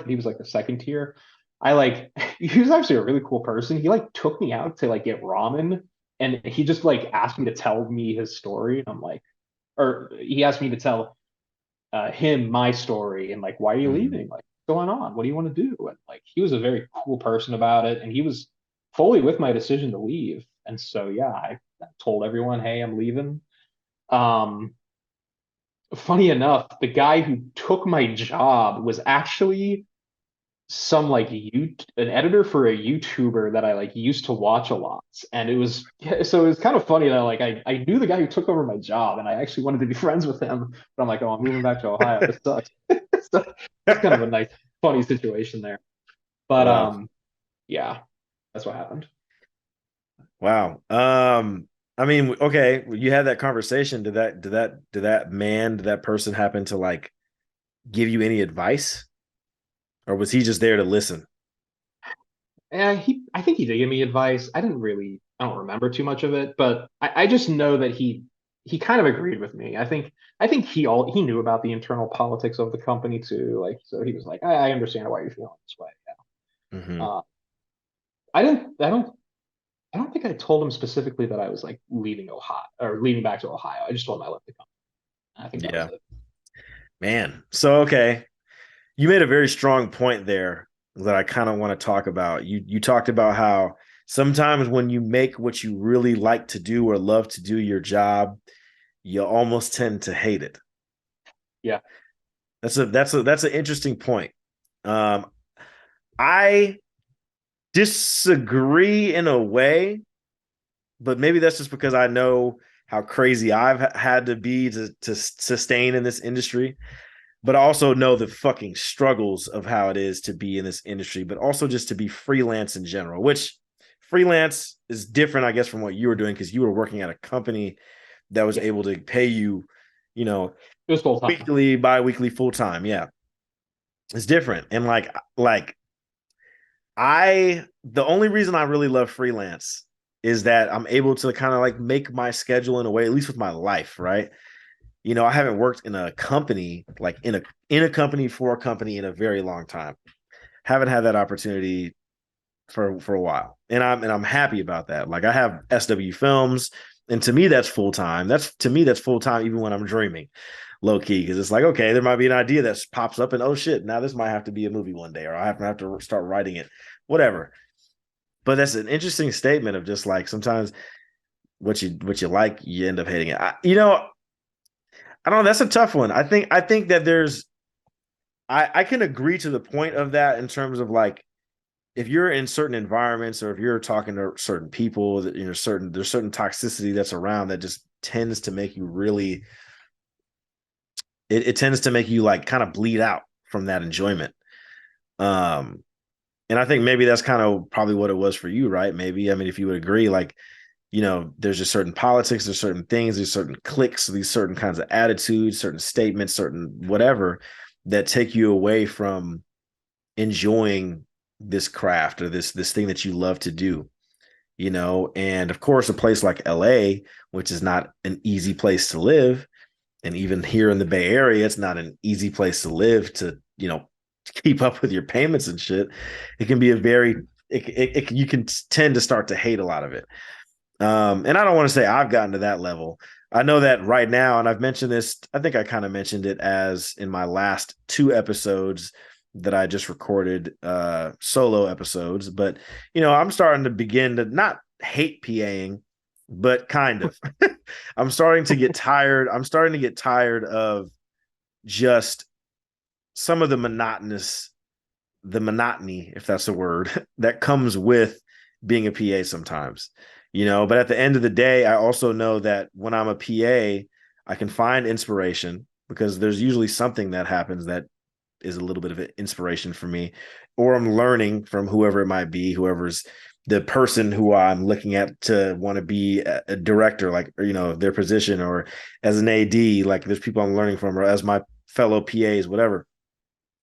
but he was like the second tier. I like he was actually a really cool person. He like took me out to like get ramen, and he just like asked me to tell me his story, and I'm like, or he asked me to tell him my story, and like, why are you Mm, leaving? Like, what's going on? What do you want to do? And like, he was a very cool person about it, and he was fully with my decision to leave. And so yeah, I told everyone, hey, I'm leaving. Um, Funny enough, the guy who took my job was actually some like an editor for a YouTuber that I like used to watch a lot. And it was so it was kind of funny that like I knew the guy who took over my job and I actually wanted to be friends with him, but I'm like, oh, I'm moving back to Ohio. This sucks. So it's kind of a nice, funny situation there. But wow. yeah, that's what happened. Wow. I mean, okay, you had that conversation. Did that person happen to like give you any advice? Or was he just there to listen? And I think he did give me advice. I don't remember too much of it, but I just know that he kind of agreed with me. I think he knew about the internal politics of the company too. Like, so he was like, I understand why you're feeling this way. Hmm. Uh, I didn't, I don't think I told him specifically that I was like leaving Ohio or leaving back to Ohio. I just told him I left the company. I think that was Yeah, it. man. So okay, you made a very strong point there that I kind of want to talk about. You talked about how sometimes when you make what you really like to do or love to do your job, you almost tend to hate it. Yeah. That's an interesting point. Um, I disagree in a way, but maybe that's just because I know how crazy I've had to be to sustain in this industry, but I also know the fucking struggles of how it is to be in this industry, but also just to be freelance in general, which freelance is different, I guess, from what you were doing because you were working at a company that was Yeah, able to pay you, you know, it was full time. weekly, bi-weekly, full time. Yeah. It's different. And like the only reason I really love freelance is that I'm able to kind of like make my schedule in a way, at least with my life, right? I haven't worked in a company, like in a company for a company in a very long time. Haven't had that opportunity for a while. And I'm happy about that. Like I have SW Films, and to me that's full time. That's full time even when I'm dreaming, low key, because it's like, okay, there might be an idea that pops up and oh shit, now this might have to be a movie one day, or I have to start writing it, whatever. But that's an interesting statement of just like sometimes what you like, you end up hating it. I don't know. That's a tough one. I think that I can agree to the point of that in terms of like if you're in certain environments or if you're talking to certain people that there's certain toxicity that's around that just tends to make you really it tends to make you like kind of bleed out from that enjoyment. Um and I think maybe that's kind of probably what it was for you, right? Maybe, I mean, if you would agree, like, there's just certain politics, there's certain things, there's certain cliques, these certain kinds of attitudes, certain statements, certain whatever that take you away from enjoying this craft or this thing that you love to do. And of course a place like LA, which is not an easy place to live, and even here in the Bay Area it's not an easy place to live to keep up with your payments and shit. It can be a very you can tend to start to hate a lot of it. And I don't want to say I've gotten to that level. I know that right now, and I've mentioned this, I think I kind of mentioned it as in my last two episodes that I just recorded, solo episodes, but I'm starting to begin to not hate PAing, but kind of. I'm starting to get tired. I'm starting to get tired of just some of the monotony, if that's a word, that comes with being a PA sometimes. But at the end of the day, I also know that when I'm a PA, I can find inspiration because there's usually something that happens that is a little bit of an inspiration for me, or I'm learning from whoever it might be, whoever's the person who I'm looking at to want to be a director, like, or, their position, or as an AD, like there's people I'm learning from, or as my fellow PAs, whatever.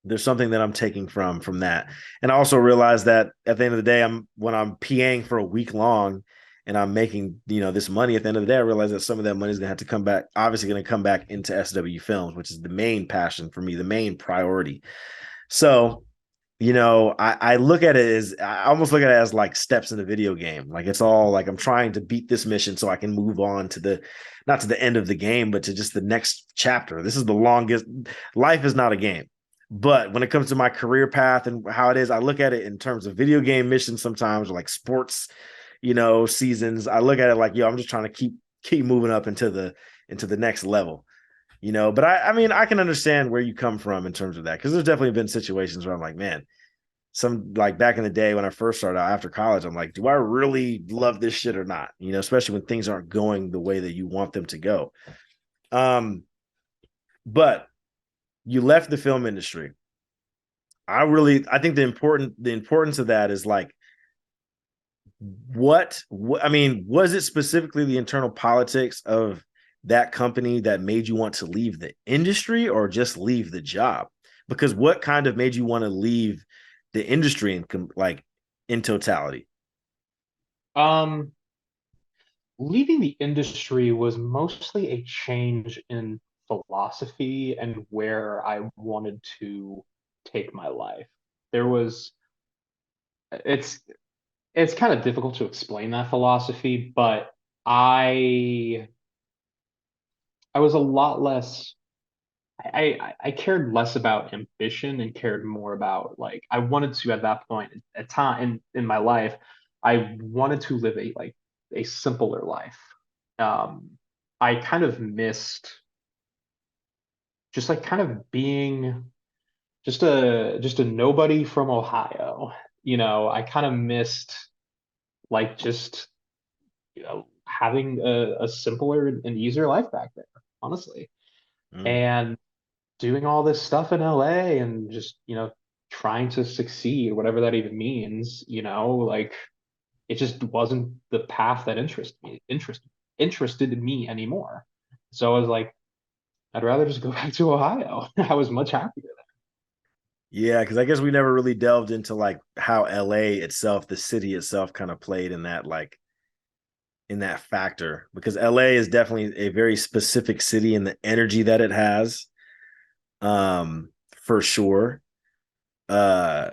There's something that I'm taking from that. And I also realize that at the end of the day, when I'm PAing for a week long and I'm making, this money at the end of the day, I realize that some of that money is going to have to come back, obviously going to come back into SW Films, which is the main passion for me, the main priority. So, I look at it as, I almost look at it as like steps in a video game. Like it's all like I'm trying to beat this mission so I can move on to not to the end of the game, but to just the next chapter. This is the longest. Life is not a game. But when it comes to my career path and how it is, I look at it in terms of video game missions sometimes, or like sports, seasons. I look at it like, yo, I'm just trying to keep moving up into the next level. But I mean, I can understand where you come from in terms of that, because there's definitely been situations where I'm like, man, some like back in the day when I first started out after college, I'm like, do I really love this shit or not? Especially when things aren't going the way that you want them to go. Um, but you left the film industry. I think the importance of that is like what I mean, was it specifically the internal politics of that company that made you want to leave the industry or just leave the job? Because what kind of made you want to leave the industry like in totality? Um, Leaving the industry was mostly a change in philosophy and where I wanted to take my life. There was it's it's kind of difficult to explain that philosophy, but I I was a lot less I cared less about ambition and cared more about like I wanted to at that point at time in my life, I wanted to live a simpler life. Um, I kind of missed just like kind of being just a nobody from Ohio. I kind of missed like just having a simpler and easier life back there, honestly. Mm. And doing all this stuff in LA and just, trying to succeed, whatever that even means, like it just wasn't the path that interested me anymore. So I was like, I'd rather just go back to Ohio. I was much happier Yeah, because I guess we never really delved into like how LA itself, the city itself, kind of played in that in that factor. Because LA is definitely a very specific city and the energy that it has, for sure. Uh,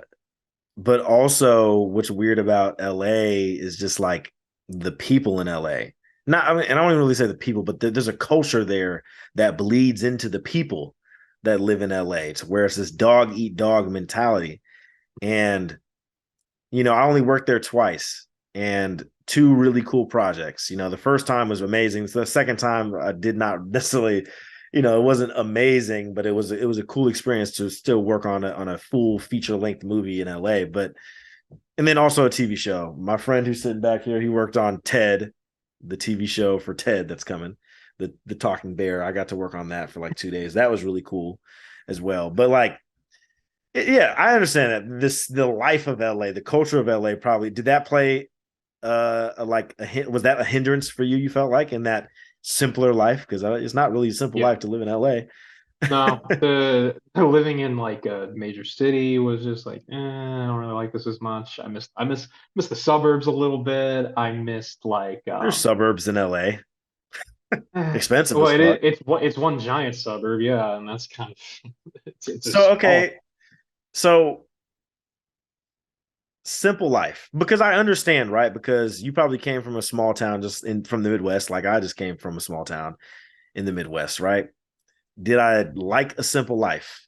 but also, what's weird about LA is just like the people in LA. Not, I mean, and I don't even really say the people, but there's a culture there that bleeds into the people that live in LA, to where it's this dog eat dog mentality. And I only worked there twice and two really cool projects. The first time was amazing. So the second time I did not necessarily, it wasn't amazing, but it was a cool experience to still work on a full feature length movie in LA. But and then also a TV show. My friend who's sitting back here, he worked on Ted, the TV show for Ted that's coming, the Talking Bear. I got to work on that for like 2 days. That was really cool as well. But like, yeah, I understand that the life of LA, the culture of LA, probably did that play like was that a hindrance for you? You felt like in that simpler life, because it's not really a simple there. life to live in LA. No, the living in like a major city was just like, I don't really like this as much. I missed the suburbs a little bit. I missed like There's suburbs in LA, expensive well, as fuck. it's one giant suburb, yeah, and that's kind of it's a So small. okay, so simple life, because I understand, right? Because you probably came from a small town just in from the Midwest, like I just came from a small town in the Midwest, right? Did I like a simple life?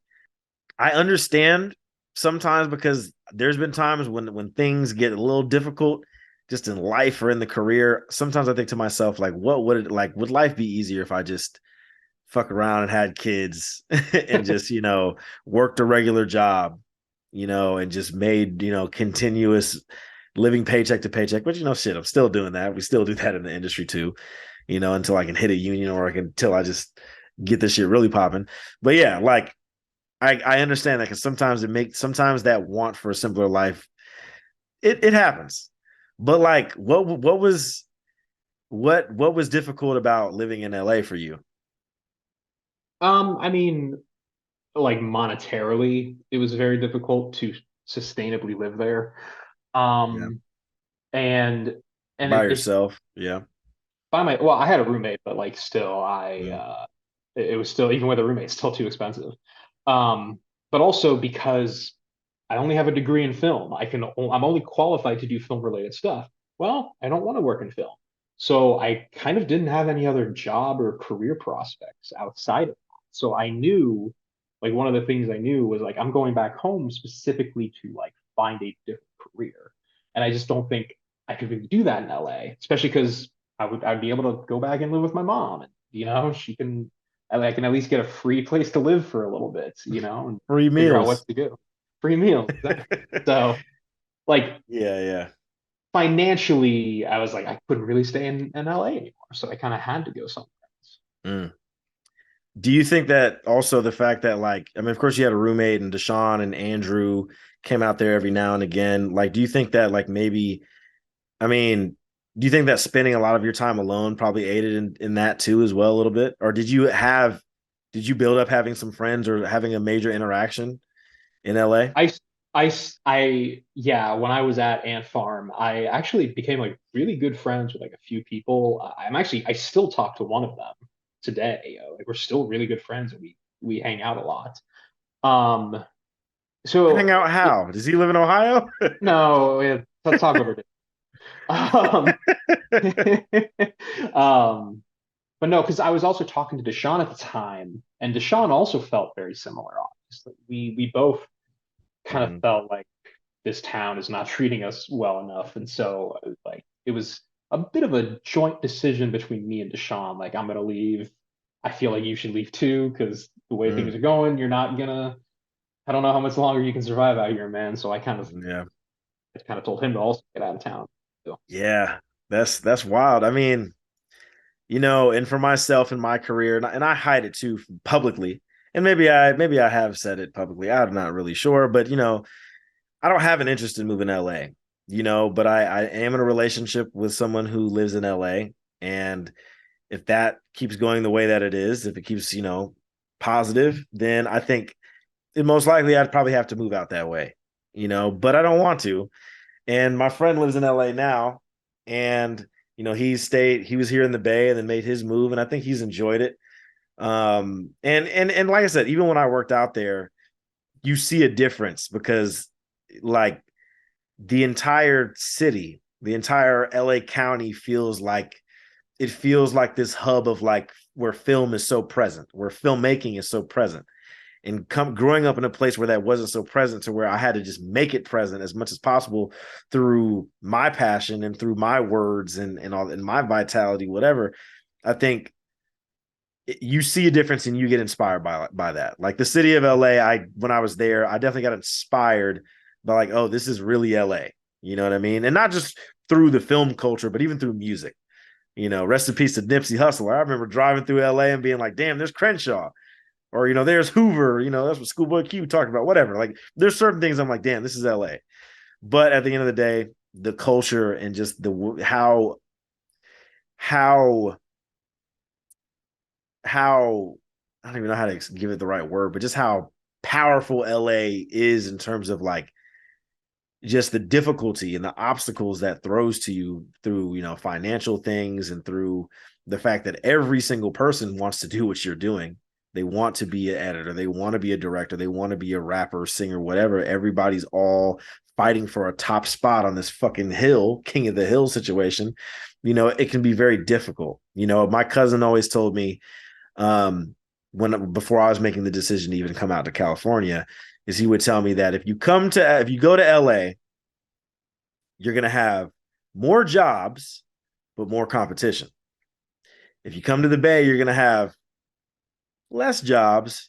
I understand sometimes, because there's been times when things get a little difficult just in life or in the career. Sometimes I think to myself, like, what would it like? Would life be easier if I just fuck around and had kids and just, worked a regular job, and just made, continuous living paycheck to paycheck. But shit, I'm still doing that. We still do that in the industry too, until I can hit a union, or until I just get this shit really popping. But yeah, like I understand that, because sometimes that want for a simpler life, it happens. But like what was difficult about living in LA for you? I mean, like monetarily, it was very difficult to sustainably live there. Yeah. Um, and and By it's yourself. Yeah. well, I had a roommate, but like still, Mm. it was still, even with a roommate, still too expensive. But also because I only have a degree in film, I'm only qualified to do film related stuff. Well, I don't want to work in film, so I kind of didn't have any other job or career prospects outside of that. So I knew, like one of the things I knew was like I'm going back home specifically to like find a different career, and I just don't think I could really do that in LA, especially because I'd be able to go back and live with my mom, and she can I can at least get a free place to live for a little bit, and Free figure out meals. what to do. Free meals, exactly. So like Yeah, yeah. financially, I was like I couldn't really stay in LA anymore, so I kind of had to go somewhere else. Mm. Do you think that also the fact that, like, I mean, of course you had a roommate, and Deshaun and Andrew came out there every now and again. Like, do you think that, like, maybe, I mean, do you think that spending a lot of your time alone probably aided in that too as well a little bit? Or did you build up having some friends or having a major interaction in LA? I, yeah, when I was at Ant Farm, I actually became like really good friends with like a few people. I still talk to one of them today. Like we're still really good friends, and we hang out a lot. Um, Hang so out how? Does he live in Ohio? no, yeah, let's talk over it. Um, um, but no, because I was also talking to Deshaun at the time, and Deshaun also felt very similar. Obviously, we both kind of Mhm. felt like this town is not treating us well enough. And so like it was a bit of a joint decision between me and Deshaun. Like I'm gonna leave. I feel like you should leave too, because the way things Mm. are going, you're not gonna I don't know how much longer you can survive out here, man. So I kind of Yeah. I kind of told him to also get out of town. So, Yeah. That's wild. I mean, and for myself in my career, and I hide it too publicly. And maybe I have said it publicly. I'm not really sure, but I don't have an interest in moving to LA, but I am in a relationship with someone who lives in LA. And if that keeps going the way that it is, if it keeps, positive, then I think most likely I'd probably have to move out that way, but I don't want to. And my friend lives in LA now, and he was here in the Bay and then made his move, and I think he's enjoyed it. And like I said, even when I worked out there, you see a difference because like the entire city, the entire LA County feels like this hub of like where film is so present, where filmmaking is so present. And growing up in a place where that wasn't so present, to where I had to just make it present as much as possible through my passion and through my words and all and my vitality, whatever. I think you see a difference and you get inspired by that. Like the city of LA, when I was there, I definitely got inspired by like, oh, this is really LA. You know what I mean? And not just through the film culture, but even through music. Rest in peace to Nipsey Hussle. I remember driving through LA and being like, damn, there's Crenshaw. Or, there's Hoover, that's what Schoolboy Q talked about, whatever. Like there's certain things I'm like, damn, this is LA. But at the end of the day, the culture and just how how I don't even know how to give it the right word, but just how powerful LA is in terms of like just the difficulty and the obstacles that throws to you through, financial things and through the fact that every single person wants to do what you're doing. They want to be an editor, they want to be a director, they want to be a rapper, singer, whatever. Everybody's all fighting for a top spot on this fucking hill, king of the hill situation. It can be very difficult. My cousin always told me, before I was making the decision to even come out to California, is he would tell me that if you go to LA, you're going to have more jobs but more competition. If you come to the Bay, you're going to have less jobs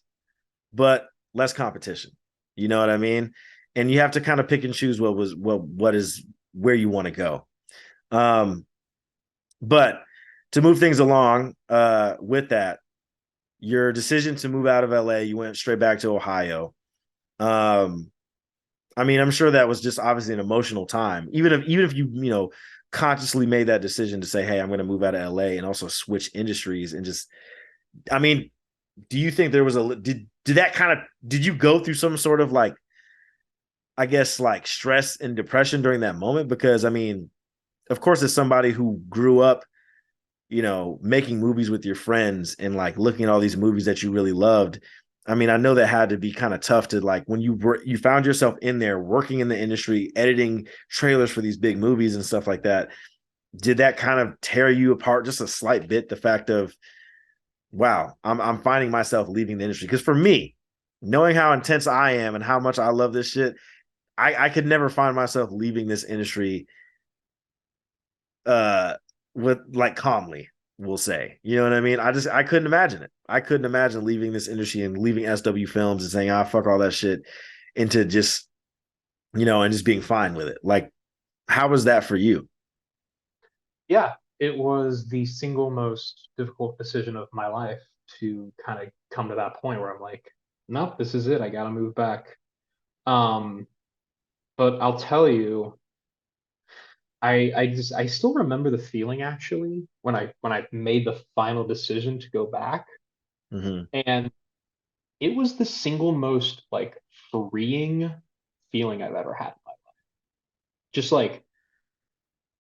but less competition. You know what I mean? And you have to kind of pick and choose what is where you want to go. But to move things along, with that, your decision to move out of LA, you went straight back to Ohio. I mean, I'm sure that was just obviously an emotional time. Even if you consciously made that decision to say, "Hey, I'm going to move out of LA and also switch industries," and just, I mean, do you think there was did you go through some sort of like, I guess, like stress and depression during that moment? Because I mean, of course, as somebody who grew up, making movies with your friends and like looking at all these movies that you really loved. I mean, I know that had to be kind of tough to like when you found yourself in there working in the industry, editing trailers for these big movies and stuff like that. Did that kind of tear you apart just a slight bit? The fact of, wow, I'm finding myself leaving the industry. Because for me, knowing how intense I am and how much I love this shit, I could never find myself leaving this industry uh with like calmly, we'll say. You know what I mean? I couldn't imagine it. I couldn't imagine leaving this industry and leaving SW Films and saying, ah, fuck all that shit, into just, and just being fine with it. Like, how was that for you? Yeah, it was the single most difficult decision of my life to kind of come to that point where I'm like, nope, this is it. I gotta move back. Um, but I'll tell you, I still remember the feeling actually when I made the final decision to go back. Mm-hmm. And it was the single most like freeing feeling I've ever had in my life. Just like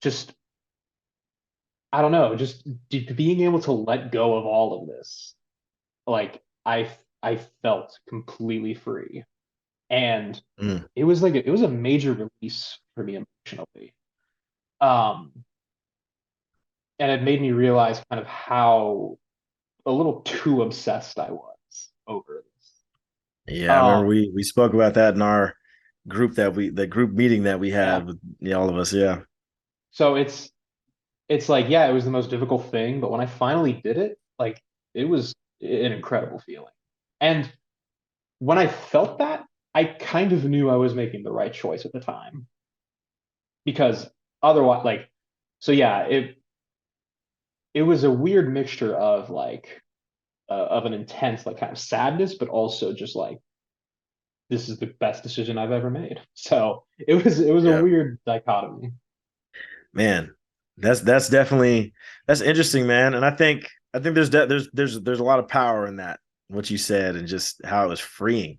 just I don't know, just being able to let go of all of this. Like I felt completely free. And Mm. it was a major release for me emotionally. Um, and it made me realize kind of how a little too obsessed I was over this. Yeah, I remember Um, we spoke about that in our the group meeting that we yeah. had with, all of us. Yeah. So it's like, yeah, it was the most difficult thing, but when I finally did it, like it was an incredible feeling. And when I felt that, I kind of knew I was making the right choice at the time because otherwise, like, So yeah, it was a weird mixture of like of an intense like kind of sadness, but also just like this is the best decision I've ever made. So it was a Yeah, weird dichotomy. man, that's definitely that's interesting, man. And I think there's a lot of power in that what you said and just how it was freeing.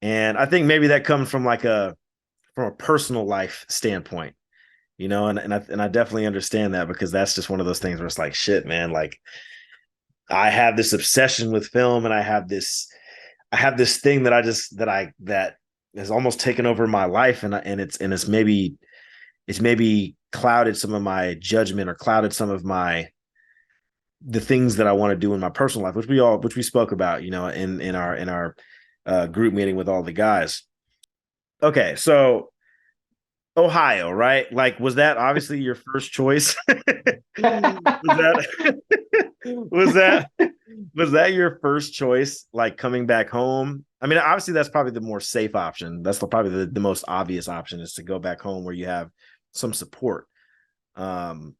And I think maybe that comes from like a personal life standpoint, and I definitely understand that because that's just one of those things where it's like shit, man. Like I have this obsession with film, and I have this thing that I just that has almost taken over my life, and it's maybe clouded some of my judgment or clouded some of my the things that I want to do in my personal life, which we spoke about, in our group meeting with all the guys. Okay, so Ohio, right? Like, was that obviously your first choice? Was that was that your first choice? Like coming back home? I mean, obviously that's probably the more safe option. That's probably the most obvious option is to go back home where you have some support. Um,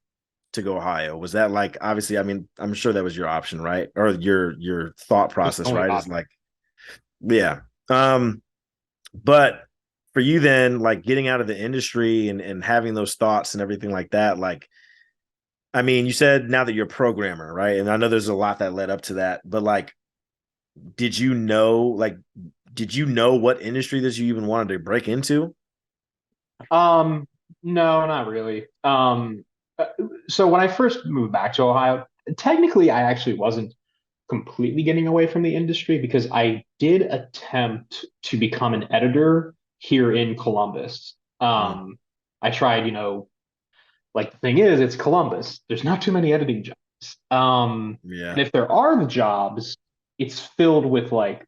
to go Ohio. Was that like obviously? I mean, I'm sure that was your option, right? Or your thought Just the process, only right? Is option. like, yeah. But for you then, like getting out of the industry and having those thoughts and everything like that, like, I mean, you said now that you're a programmer, right? And I know there's a lot that led up to that, but like, did you know, like, did you know what industry that you even wanted to break into? Um, no, not really. Uh, so when I first moved back to Ohio, technically I actually wasn't completely getting away from the industry because I did attempt to become an editor here in Columbus. Mm, I tried, like the thing is, it's Columbus. There's not too many editing jobs. And yeah, if there are the jobs, it's filled with like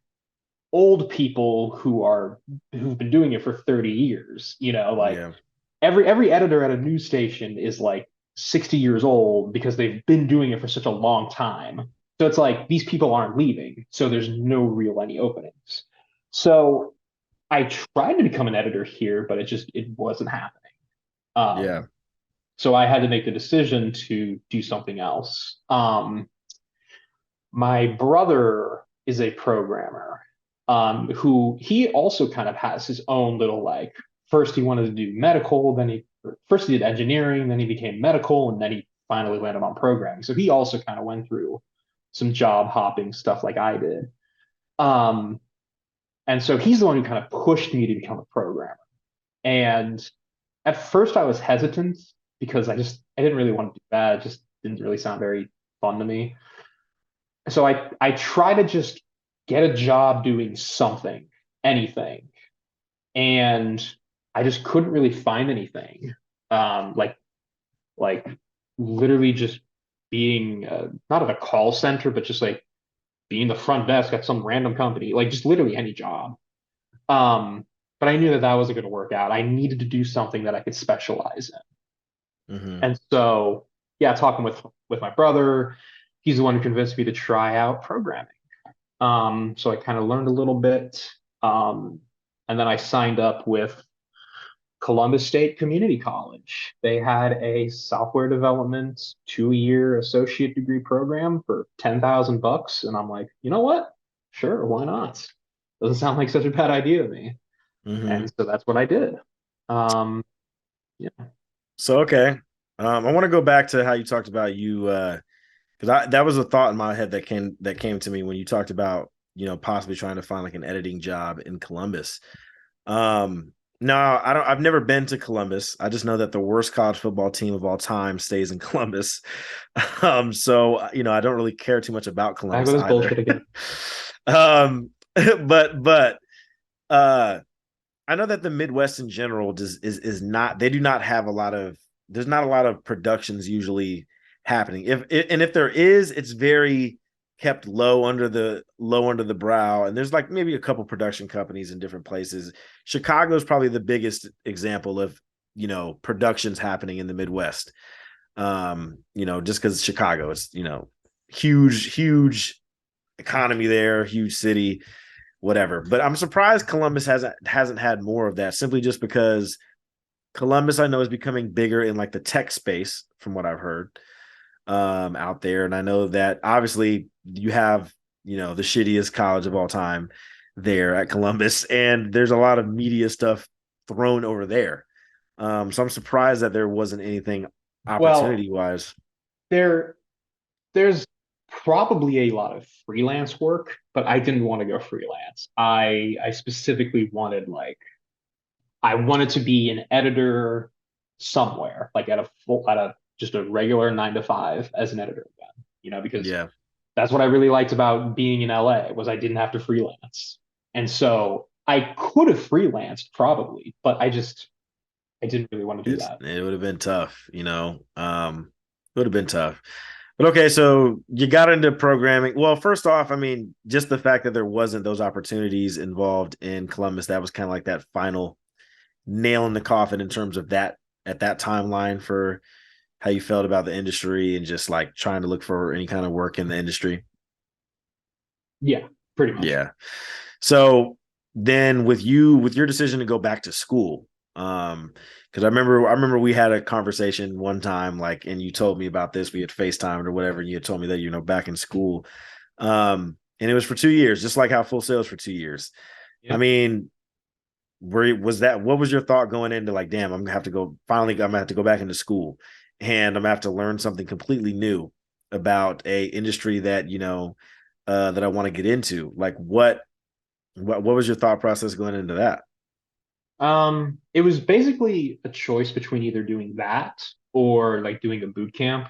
old people who've been doing it for 30 years. Like yeah, every editor at a news station is like 60 years old because they've been doing it for such a long time. So it's like these people aren't leaving. So there's no real any openings. So I tried to become an editor here, but it wasn't happening. yeah. Um, so I had to make the decision to do something else. My brother is a programmer who he also kind of has his own little like first he wanted to do medical, then he first he did engineering, then he became medical, and then he finally landed on programming. So he also kind of went through some job hopping stuff like I did. Um, and so he's the one who kind of pushed me to become a programmer. And at first I was hesitant because I didn't really want to do that. It just didn't really sound very fun to me. So I try to just get a job doing something, anything, and I just couldn't really find anything. Like like literally just being not at a call center, but just like being the front desk at some random company, like just literally any job. Um, but I knew that that wasn't going to work out. I needed to do something that I could specialize in. Mm-hmm. And so, yeah, talking with my brother, he's the one who convinced me to try out programming. So I kind of learned a little bit. Um, and then I signed up with Columbus State Community College. They had a software development 2-year associate degree program for 10,000 bucks. And I'm like, you know what? Sure, why not? Doesn't sound like such a bad idea to me. Mm-hmm. And so that's what I did. Um, yeah. So okay, I want to go back to how you talked about you because I that was a thought in my head that came to me when you talked about possibly trying to find like an editing job in Columbus. No, I've never been to Columbus. I just know that the worst college football team of all time stays in Columbus. So I don't really care too much about Back Columbus with this either. bullshit again. But uh I know that the Midwest in general is not they do not have a lot of there's not a lot of productions usually happening. If there is, it's very kept low under the brow. And there's like maybe a couple production companies in different places. Chicago is probably the biggest example of productions happening in the Midwest. Just because Chicago is huge economy there, huge city, whatever. But I'm surprised Columbus hasn't had more of that simply just because Columbus, I know, is becoming bigger in like the tech space, from what I've heard out there. And I know that obviously you have, the shittiest college of all time there at Columbus, and there's a lot of media stuff thrown over there. So I'm surprised that there wasn't anything Well, opportunity wise. there there's probably a lot of freelance work, but I didn't want to go freelance. I specifically wanted like I wanted to be an editor somewhere, like at a just a regular 9 to 5 as an editor again, because Yeah, that's what I really liked about being in LA was I didn't have to freelance. And so I could have freelanced probably, but I didn't really want to do that. it would have been tough, it would have been tough. But okay, so you got into programming. Well, first off, I mean, just the fact that there wasn't those opportunities involved in Columbus, that was kind of like that final nail in the coffin in terms of that at that timeline for how you felt about the industry and just like trying to look for any kind of work in the industry. Yeah, pretty much. Yeah. So then with your decision to go back to school, because I remember we had a conversation one time, like, and you told me about this. We had FaceTimed or whatever, and you had told me that back in school. And it was for 2 years, just like how Full Sail was for 2 years. I Yeah. mean, where was that? What was your thought going into like, damn, I'm gonna have to go finally, I'm gonna have to go back into school and I'm gonna have to learn something completely new about a industry that, that I want to get into. Like what was your thought process going into that? It was basically a choice between either doing that or like doing a boot camp.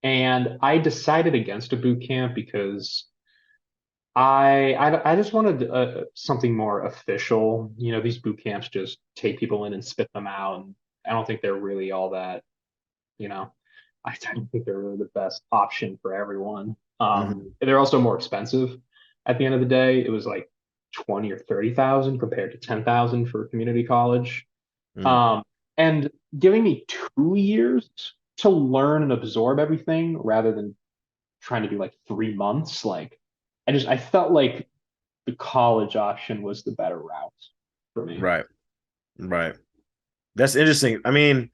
And I decided against a boot camp because I just wanted something more official. These boot camps just take people in and spit them out, and I don't think they're really all that. You know, I don't think they're really the best option for everyone. Mm-hmm. They're also more expensive. At the end of the day, it was like 20 or 30,000 compared to 10,000 for community college. Mm. Um, and giving me 2 years to learn and absorb everything rather than trying to do like 3 months. Like I felt like the college option was the better route for me. Right. Right. That's interesting. I mean,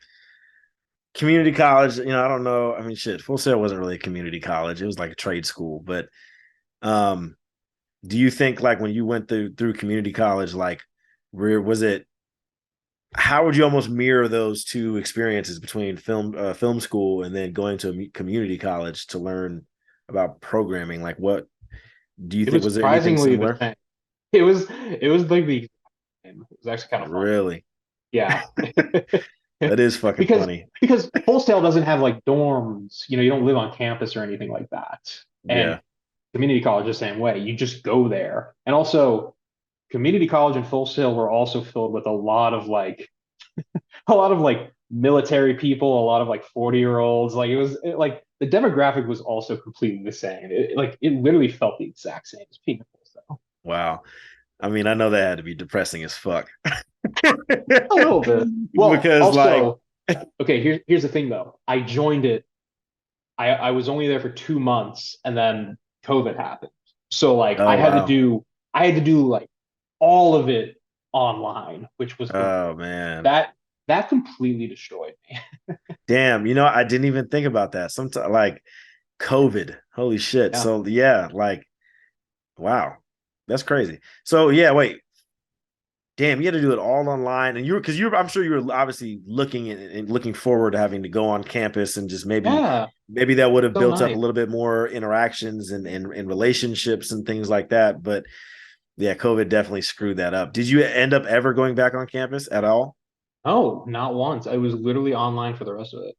community college, I don't know. I mean, shit, Full Sail wasn't really a community college. It was like a trade school. But um, do you think like when you went through community college, like where was it how would you almost mirror those two experiences between film school and then going to a community college to learn about programming? Like, what do you It think? was Was there anything surprisingly the similar? same. It was like the same. It was actually kind of funny. Really? Yeah. That is fucking because funny. because wholesale doesn't have like dorms, you don't live on campus or anything like that. And Yeah. community college the same way. You just go there. And also community college and Full Sail were also filled with a lot of like military people, a lot of like 40-year-olds. Like like the demographic was also completely the same. It literally felt the exact same as being a Full Sail. Wow. I mean, I know that had to be depressing as fuck. A little bit. Well, Because like, also, okay, here's the thing though. I joined it. I was only there for 2 months and then COVID happened. So like oh wow. I had to do like all of it online, which was Oh man. that that completely destroyed me. Damn, I didn't even think about that. Sometimes like COVID. Holy shit. Yeah. So yeah, like wow. That's crazy. So yeah, wait. Damn, you had to do it all online, and because I'm sure you were obviously looking and looking forward to having to go on campus and just Yeah. maybe that would have So built up a nice. little bit more interactions and relationships and things like that. But yeah, COVID definitely screwed that up. Did you end up ever going back on campus at all? Oh, not once. I was literally online for the rest of it.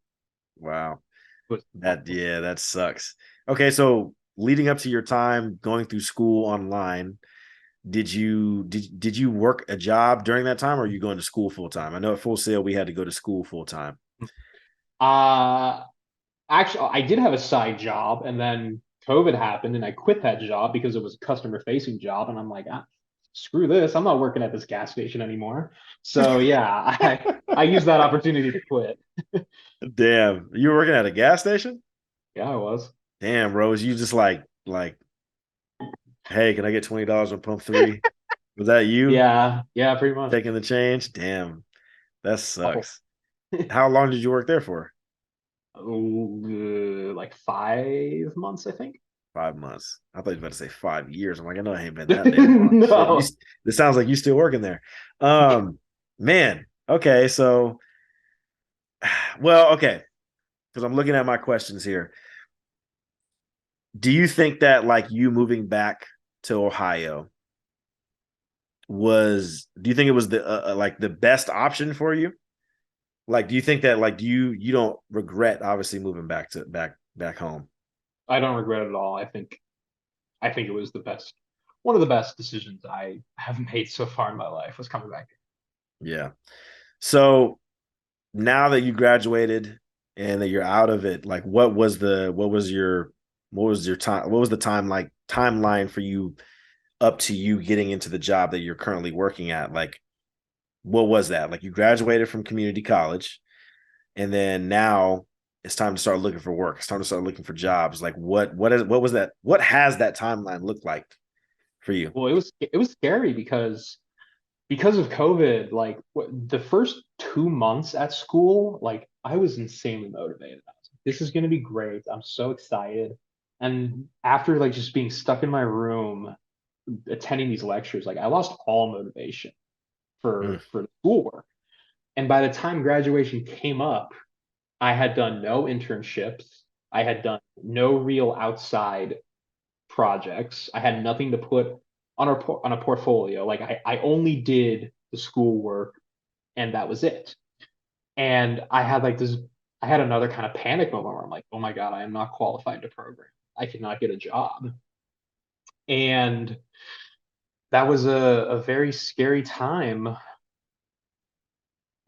Wow, It was that awful. yeah, that sucks. Okay, so leading up to your time going through school online, did you work a job during that time, or are you going to school full time? I know at Full Sail we had to go to school full time. Uh Actually, I did have a side job, and then COVID happened, and I quit that job because it was a customer facing job, and I'm like, screw this, I'm not working at this gas station anymore. So yeah, I used that opportunity to quit. Damn, you were working at a gas station? Yeah, I was. Damn, Rose, you just like, hey, can I get $20 on pump three? Was that you Yeah, yeah, pretty much. taking the change? Damn, that Oh, sucks. How long did you work there for? Like 5 months, I think. 5 months. I thought you were about to say 5 years. I'm like, I know it ain't been that damn long. Shit, you. No. It sounds like you still working there. Um, man. Okay, so, well, okay, because I'm looking at my questions here. Do you think that like you moving back to Ohio was? Do you think it was the like the best option for you? Like, do you think that like you don't regret obviously moving back home? I don't regret it at all. I think it was the best, one of the best decisions I have made so far in my life was coming back. Yeah. So now that you graduated and that you're out of it, like what was your time what was the time like timeline for you up to you getting into the job that you're currently working at? Like what was that? Like you graduated from community college and then now it's time to start looking for work. It's time to start looking for jobs. Like what was that? What has that timeline looked like for you? Well, it was scary because of COVID. Like the first 2 months at school, like I was insanely motivated. I was like, this is going to be great. I'm so excited. And after like just being stuck in my room attending these lectures, like I lost all motivation Mm, for the schoolwork. And by the time graduation came up, I had done no internships. I had done no real outside projects. I had nothing to put on a portfolio. Like I only did the schoolwork and that was it. And I had like this, I had another kind of panic moment where I'm like, oh my God, I am not qualified to program. I cannot get a job. And that was a very scary time.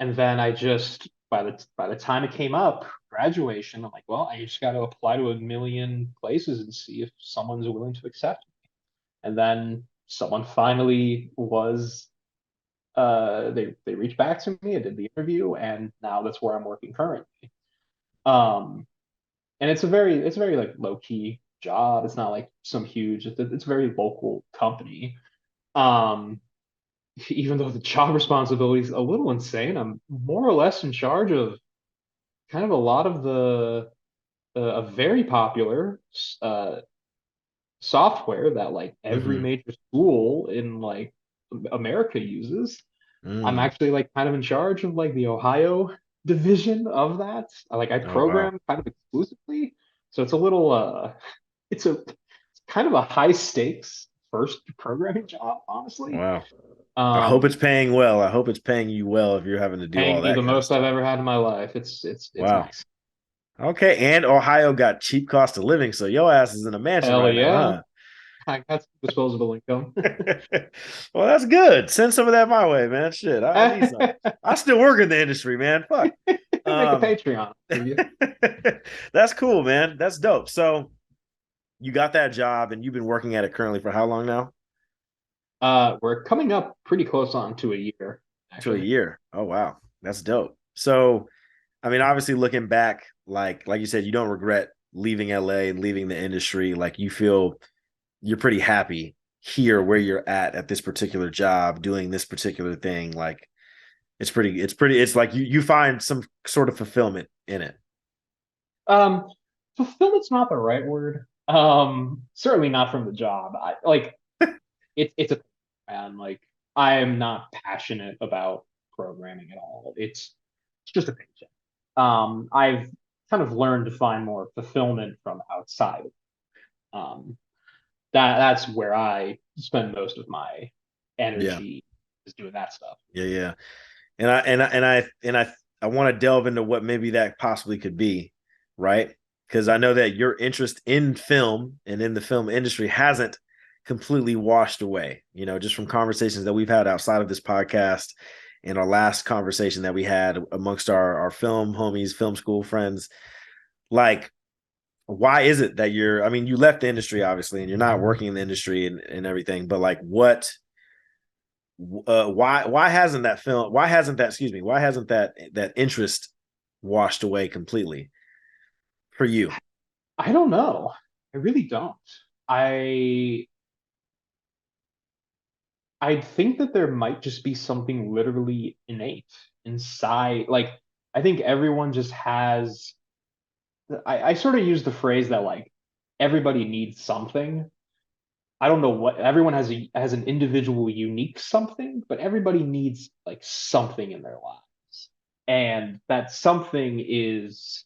And then I just by the time it came up, graduation, I'm like, well, I just got to apply to a million places and see if someone's willing to accept me. And then someone finally was they reached back to me. I did the interview, and now that's where I'm working currently. Um, and it's a very like low key job. It's not like some huge. It's a very local company. Um, even though the job responsibility is a little insane, I'm more or less in charge of kind of a lot of the a very popular uh, software that like every mm-hmm, major school in like America uses. I'm mm. actually like kind of in charge of like the Ohio division of that. I Oh wow. program kind of exclusively. So it's a little it's kind of a high stakes first programming job, honestly. Wow. I hope it's Um paying well. I hope it's paying you well if you're having to do all Paying me the that kind of most I've stuff. ever had in my life. It's Wow. nice. Okay. And Ohio got cheap cost of living, so your ass is in a mansion Hell right now, yeah. huh? I got some disposable income. Well, that's good. Send some of that my way, man. Shit, I need some. I still work in the industry, man. Fuck. Make a Um, Patreon for you. that's cool, man. That's dope. So you got that job and you've been working at it currently for how long now? We're coming up pretty close on to a year, To a actually. year. Oh wow. That's dope. So I mean, obviously looking back, like you said, you don't regret leaving LA, leaving the industry. Like you feel you're pretty happy here where you're at this particular job, doing this particular thing. Like it's like you find some sort of fulfillment in it. Um, Fulfillment's not the right word. Certainly not from the job. I like it's a man. Like I am not passionate about programming at all. It's just a paycheck. I've kind of learned to find more fulfillment from outside. Um, that's where I spend most of my Yeah. energy is doing that stuff. Yeah, yeah. And I want to delve into what maybe that possibly could be, right? Because I know that your interest in film and in the film industry hasn't completely washed away, just from conversations that we've had outside of this podcast and our last conversation that we had amongst our film homies, film school friends. Like, why is it that I mean, you left the industry obviously and you're not working in the industry and everything, but like why hasn't that excuse me why hasn't that interest washed away completely for you? I don't know. I really don't. I I think that there might just be something literally innate inside. Like I think everyone just has. I sort of use the phrase that like everybody needs something. I don't know what everyone has an individual unique something, but everybody needs like something in their lives. And that something is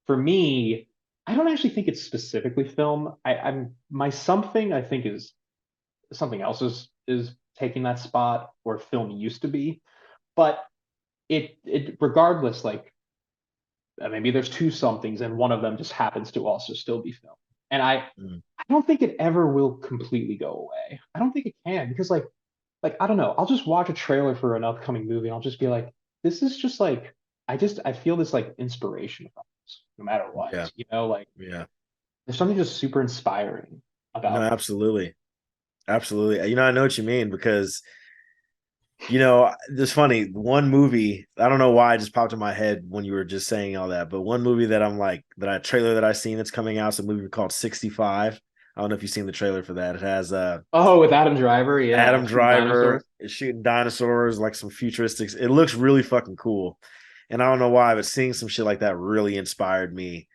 for me, I don't actually think it's specifically film. I'm my something I think is something else is taking that spot where film used to be. But it regardless, like maybe there's two somethings and one of them just happens to also still be film. And Mm. I don't think it ever will completely go away. I don't think it can because like I don't know, I'll just watch a trailer for an upcoming movie and I'll just be like, this is just like I feel this like inspiration from this, no matter what. Yeah, Like yeah. there's something just super inspiring No, about absolutely. Absolutely. I know what you mean because it's funny. One movie, I don't know why it just popped in my head when you were just saying all that, but one movie that I'm like, trailer that I've seen that's coming out is a movie called 65. I don't know if you've seen the trailer for that. It has oh, with Adam Driver, yeah, Adam shooting Driver dinosaurs. is shooting dinosaurs, like some futuristic. It looks really fucking cool. And I don't know why, but seeing some shit like that really inspired me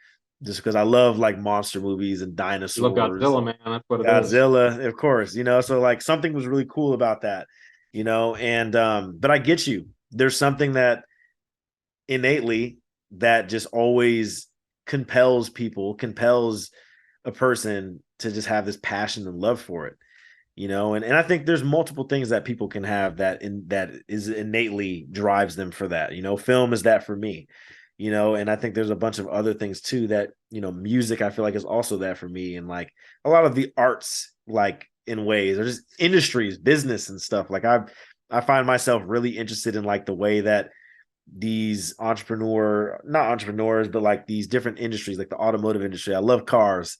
just because I love like monster movies and You love dinosaurs Godzilla, and man. That's what it is. Godzilla, of course, so like something was really cool about that, and but I get you. There's something that innately that just always compels a person to just have this passion and love for it, and I think there's multiple things that people can have that is innately drives them for that. Film is that for me, and I think there's a bunch of other things too that, music I feel like is also that for me, and like a lot of the arts, like in ways, or just industries, business and stuff. Like I find myself really interested in like the way that these not entrepreneurs, but like these different industries, like the automotive industry. I love cars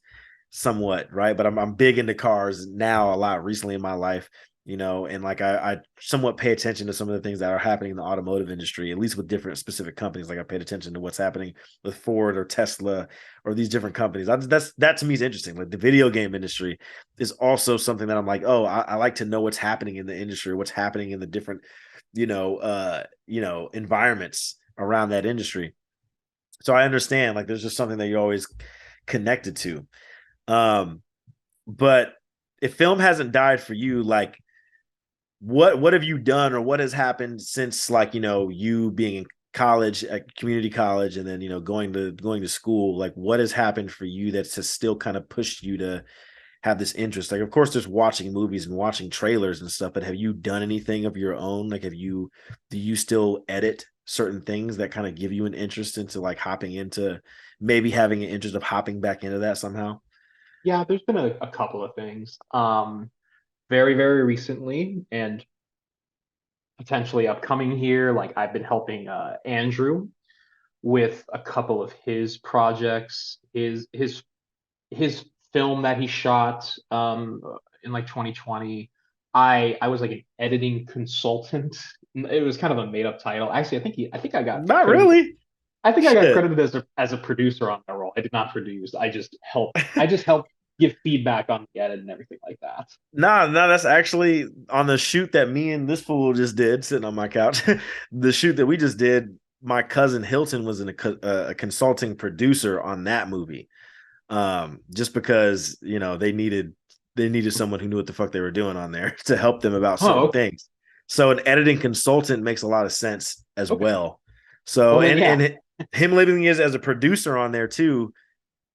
somewhat, right? But I'm big into cars now a lot recently in my life, and like I somewhat pay attention to some of the things that are happening in the automotive industry, at least with different specific companies. Like I paid attention to what's happening with Ford or Tesla or these different companies. That to me is interesting. Like the video game industry is also something that I'm like, oh, I like to know what's happening in the industry, what's happening in the different environments around that industry. So I understand like there's just something that you're always connected to. um but if film hasn't died for you, like what have you done, or what has happened since, like, you being in college, at community college, and then going to school? Like what has happened for you that's has still kind of pushed you to have this interest? Like, of course, there's watching movies and watching trailers and stuff, but have you done anything of your own? Like, do you still edit certain things that kind of give you an interest into like hopping into, maybe having an interest of hopping back into that somehow? Yeah, there's been a couple of things. Very, very recently, and potentially upcoming here. Like I've been helping Andrew with a couple of his projects, his film that he shot in like 2020. I was like an editing consultant. It was kind of a made up title. Actually, I think I got Not credited. really. I think I got Shit. credited as a producer on the role. I did not produce. I just helped give feedback on the edit and everything like that. Nah, that's actually on the shoot that me and this fool just did, sitting on my couch. The shoot that we just did, my cousin Hilton was a consulting producer on that movie. Just because they needed someone who knew what the fuck they were doing on there to help them about Oh, certain okay. things. So an editing consultant makes a lot of sense as Okay. well. Well So then, yeah. and him living as a producer on there too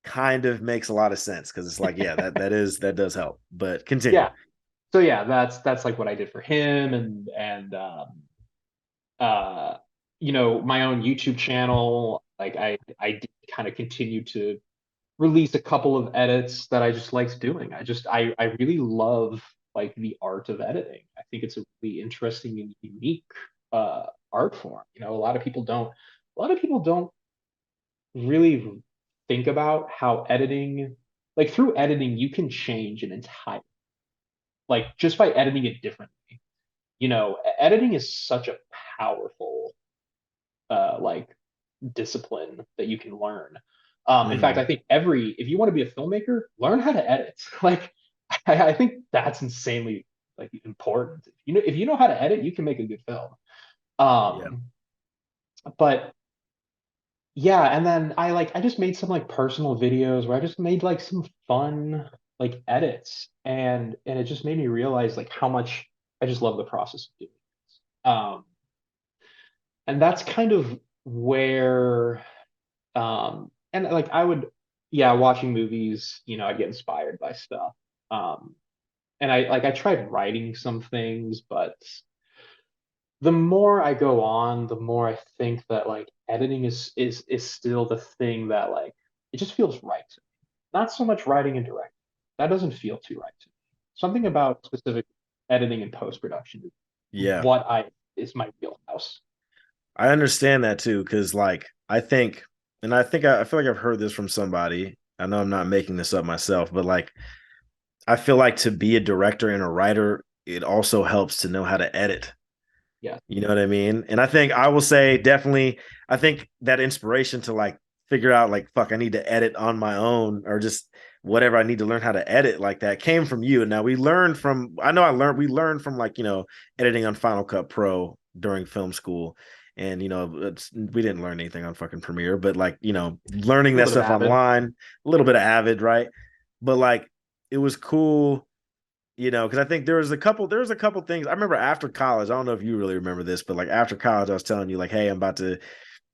kind of makes a lot of sense, because it's like, yeah, that does help. But continue. Yeah. So yeah, that's like what I did for him and uh my own YouTube channel. Like I did kind of continue to release a couple of edits that I just liked doing. I really love like the art of editing. I think it's a really interesting and unique art form. A lot of people don't really think about how editing, like through editing, you can change an entire, like just by editing it differently. Editing is such a powerful like discipline that you can learn. In fact, Mm-hmm. I think if you want to be a filmmaker, learn how to edit. Like, I think that's insanely like important. If you know how to edit, you can make a good film. Yeah. Um, but yeah, and then I just made some like personal videos where I just made like some fun like edits, and it just made me realize like how much I just love the process of doing it. And that's kind of where and like I would, yeah, watching movies, I'd get inspired by stuff. Um and I tried writing some things, but the more I go on, the more I think that like editing is still the thing that like it just feels right to me. Not so much writing and directing. That doesn't feel too right to me. Something about specific editing and post production is Yeah, what I is my wheelhouse. I understand that too, because like I think, and I feel like I've heard this from somebody. I know I'm not making this up myself, but like I feel like to be a director and a writer, it also helps to know how to edit. Yeah. You know what I mean? And I think I will say definitely, I think that inspiration to like figure out like, fuck, I need to edit on my own or just whatever I need to learn how to edit like that came from you. And now we learned from like, editing on Final Cut Pro during film school. And, we didn't learn anything on fucking Premiere, but like, learning A that little bit of stuff Avid. online, a little bit of Avid, right? But like, it was cool because I think there was a couple things. I remember after college, I don't know if you really remember this, but like after college, I was telling you like, hey, I'm about to,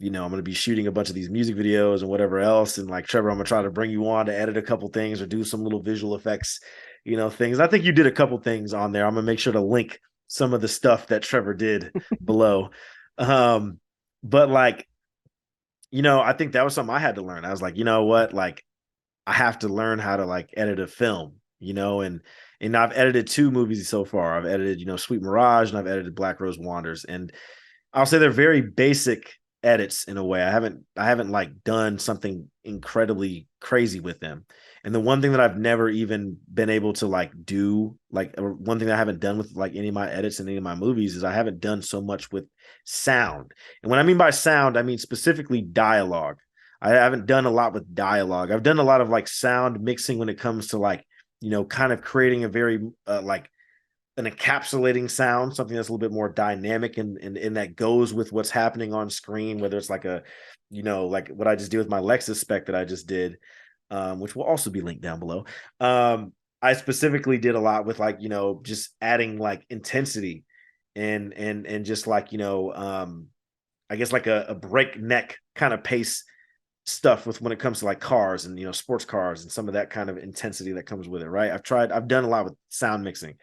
I'm gonna be shooting a bunch of these music videos and whatever else. And like Trevor, I'm gonna try to bring you on to edit a couple things or do some little visual effects, things. I think you did a couple things on there. I'm gonna make sure to link some of the stuff that Trevor did below. Um, but like, I think that was something I had to learn. I was like, you know what, like I have to learn how to like edit a film, and I've edited two movies so far. I've edited, Sweet Mirage and I've edited Black Rose Wanders. And I'll say they're very basic edits in a way. I haven't like done something incredibly crazy with them. And the one thing that I've never even been able to like do, like one thing that I haven't done with like any of my edits in any of my movies is I haven't done so much with sound. And when I mean by sound, I mean specifically dialogue. I haven't done a lot with dialogue. I've done a lot of like sound mixing when it comes to like, kind of creating a very like an encapsulating sound, something that's a little bit more dynamic and that goes with what's happening on screen, whether it's like like what I just did with my Lexus spec that I just did, which will also be linked down below. I specifically did a lot with like, just adding like intensity and just like, I guess like a breakneck kind of pace stuff with when it comes to like cars and sports cars and some of that kind of intensity that comes with it, right? I've done a lot with sound mixing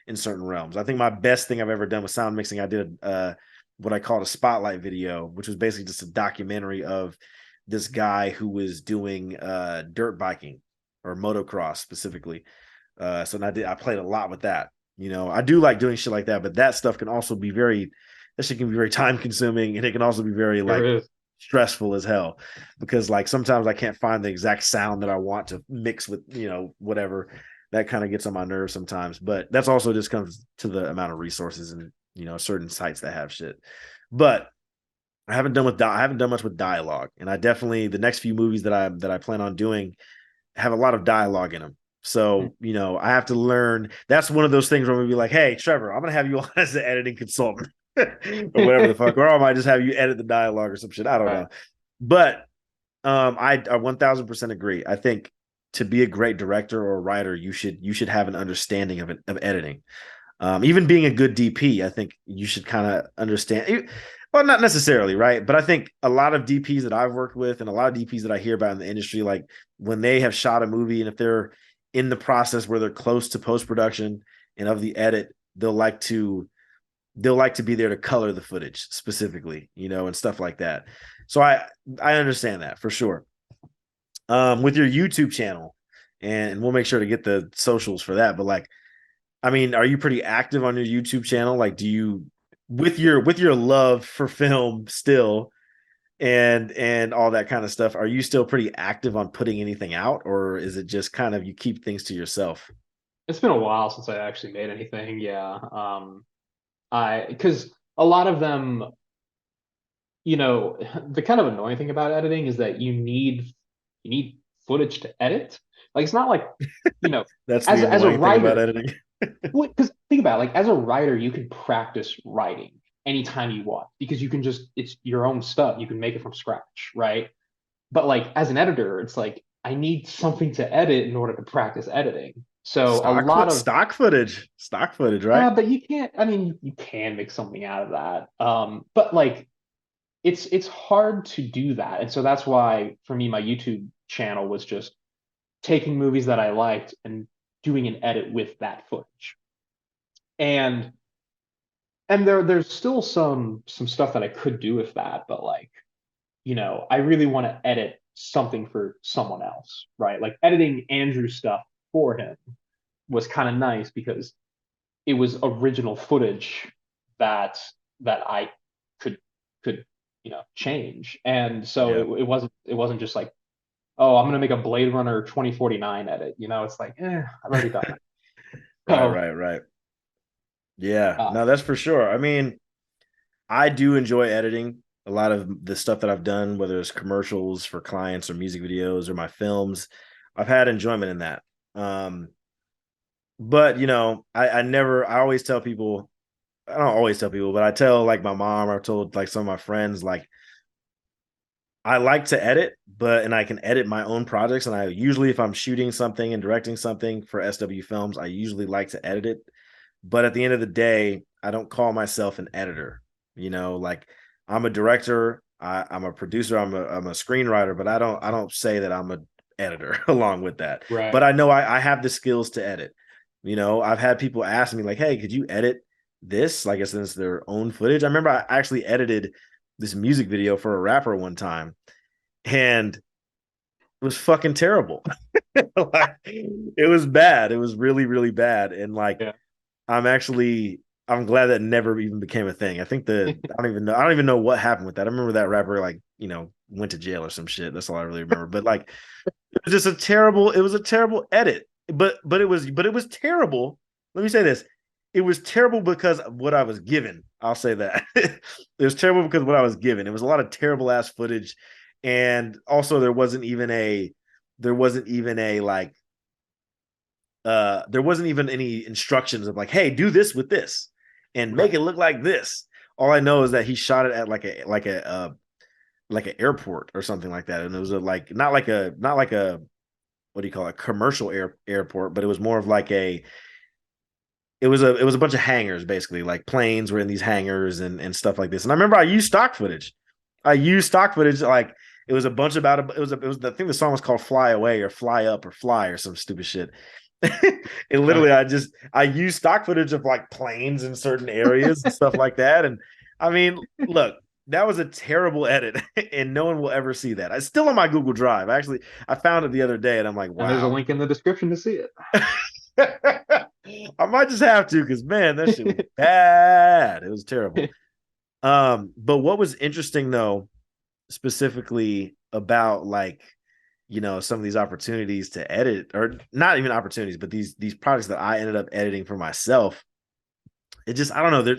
in certain realms. I think my best thing I've ever done with sound mixing, I did what I called a spotlight video, which was basically just a documentary of this guy who was doing dirt biking or motocross specifically. So I played a lot with that. I do like doing shit like that, but that shit can be very time consuming and it can also be very There like is. stressful as hell because like sometimes I can't find the exact sound that I want to mix with, whatever. That kind of gets on my nerves sometimes, but that's also just comes to the amount of resources and certain sites that have shit. But I haven't done much with dialogue, and I definitely the next few movies that I plan on doing have a lot of dialogue in them. So, I have to learn. That's one of those things where we'll be like, hey, Trevor, I'm going to have you on as an editing consultant or whatever the fuck, or I might just have you edit the dialogue or some shit. I don't Right. know. But I 1000% agree. I think to be a great director or writer, you should have an understanding of editing. Even being a good DP, I think you should kind of understand. Well, not necessarily, right? But I think a lot of DPs that I've worked with and a lot of DPs that I hear about in the industry, like when they have shot a movie and if they're in the process where they're close to post production and of the edit, they'll like to be there to color the footage specifically, and stuff like that. So I understand that for sure. With your YouTube channel, and we'll make sure to get the socials for that. But like, I mean, are you pretty active on your YouTube channel? Like, do you with your love for film still and all that kind of stuff, are you still pretty active on putting anything out, or is it just kind of you keep things to yourself? It's been a while since I actually made anything. Yeah. I because a lot of them, the kind of annoying thing about editing is that you need footage to edit. Like it's not like, you know, That's the as a annoying thing about writer, editing. because think about it, like as a writer, you can practice writing. anytime you want because you can just it's your own stuff. You can make it from scratch, right? But like as an editor, it's like I need something to edit in order to practice editing. So a lot of Stock footage, right? but you can't. I mean, you can make something out of that. But like it's hard to do that, and so that's why for me, my YouTube channel was just taking movies that I liked and doing an edit with that footage. And there's still some stuff that I could do with that, but like I really want to edit something for someone else, right? Like editing Andrew's stuff for him was kind of nice because it was original footage that I could change. And so Yeah. it wasn't just like, oh, I'm gonna make a Blade Runner 2049 edit. It's like, I've already done that. Right, So right, right. Yeah, uh, no, that's for sure. I mean, I do enjoy editing a lot of the stuff that I've done, whether it's commercials for clients or music videos or my films. I've had enjoyment in that. But I always tell people, I don't always tell people, but I tell like my mom, or I've told like some of my friends, like I like to edit, and I can edit my own projects. And I usually, if I'm shooting something and directing something for SW Films, I usually like to edit it. But at the end of the day, I don't call myself an editor. Like I'm a director, I'm a producer, I'm a screenwriter, but I don't say that I'm an editor along with that. right. But I know I have the skills to edit. I've had people ask me like, "Hey, could you edit this?" Like, since their own footage. I remember I actually edited this music video for a rapper one time, and it was fucking terrible. Like, it was bad. It was really, really bad. And like, Yeah. I'm glad that never even became a thing. I think I don't even know what happened with that. I remember that rapper like, went to jail or some shit. That's all I really remember. But like, it was a terrible edit. But it was terrible. Let me say this. It was terrible because of what I was given. I'll say that. It was terrible because of what I was given. It was a lot of terrible ass footage. And also there wasn't even a like there wasn't even any instructions of like, hey, do this with this and make Right. it look like this. All I know is that he shot it at like an airport or something like that, and it was not like a what do you call it, commercial airport, but it was more of like it was a bunch of hangars, basically, like planes were in these hangars and stuff like this. And I remember I used stock footage. Like it was a bunch about it was I think the song was called Fly Away or Fly Up or Fly or some stupid shit. And literally I used stock footage of like planes in certain areas and stuff like that. And I mean, look, that was a terrible edit, and no one will ever see that. It's still on my Google Drive. Actually, I found it the other day, and I'm like, And there's a wow. link in the description to see it. I might just have to, because man, that shit was bad. It was terrible. But what was interesting though, specifically about like, some of these opportunities to edit, or not even opportunities, but these projects that I ended up editing for myself, it just, I don't know,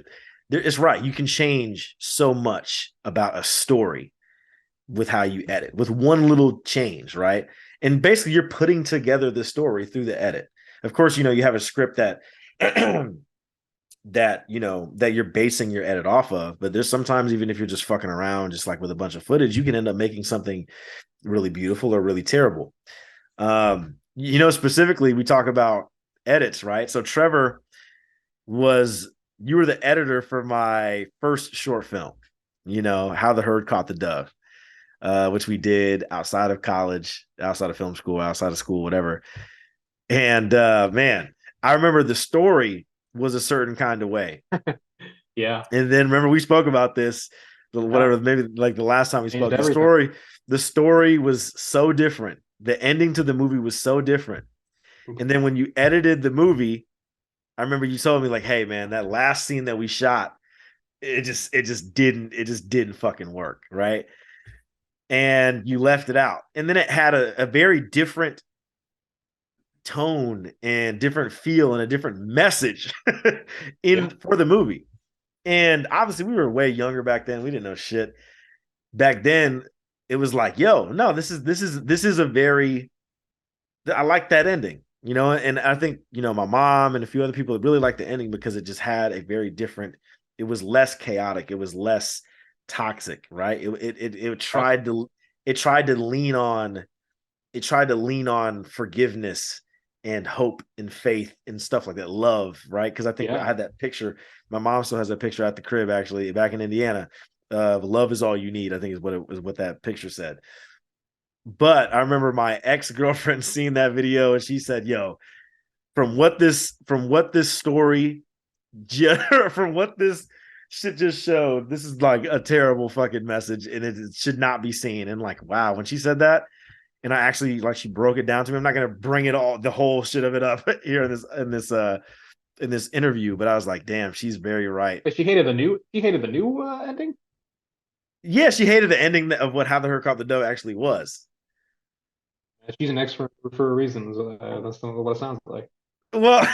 it's right. You can change so much about a story with how you edit, with one little change, right? And basically you're putting together the story through the edit. Of course, you have a script that that you're basing your edit off of, but there's sometimes, even if you're just fucking around just like with a bunch of footage, you can end up making something really beautiful or really terrible. Specifically we talk about edits, right? So Trevor, was you were the editor for my first short film, How the Herd Caught the Dove, which we did outside of college, outside of film school, outside of school, whatever. And man, I remember the story was a certain kind of way. Yeah. And then remember we spoke about this, Yeah. whatever, maybe like the last time we spoke. Changed The everything. story, the story was so different. The ending to the movie was so different. And then when you edited the movie, I remember you told me like, "Hey man, that last scene that we shot, it just didn't fucking work, right?" And you left it out. And then it had a very different tone and different feel and a different message in Yeah. for the movie. And obviously we were way younger back then. We didn't know shit. Back then it was like, "Yo, no, this is a very I like that ending." And I think, my mom and a few other people really liked the ending because it just had a very different it was less chaotic, it was less toxic, right? It tried to lean on forgiveness and hope and faith and stuff like that, love, right? Because I think I Yeah. had that picture. My mom still has a picture at the crib, actually, back in Indiana. Love is all you need, I think is what that picture said. But I remember my ex-girlfriend seeing that video and she said, yo, from what this story from what this shit just showed, this is like a terrible fucking message and it should not be seen. And like, wow, when she said that, and I actually like she broke it down to me. I'm not gonna bring it all the whole shit of it up here in this interview, but I was like, damn, she's very right. But she hated the new ending. Yeah, she hated the ending of what How the Herd Caught the Doe actually was. She's an expert for reasons. That's not what it sounds like. Well,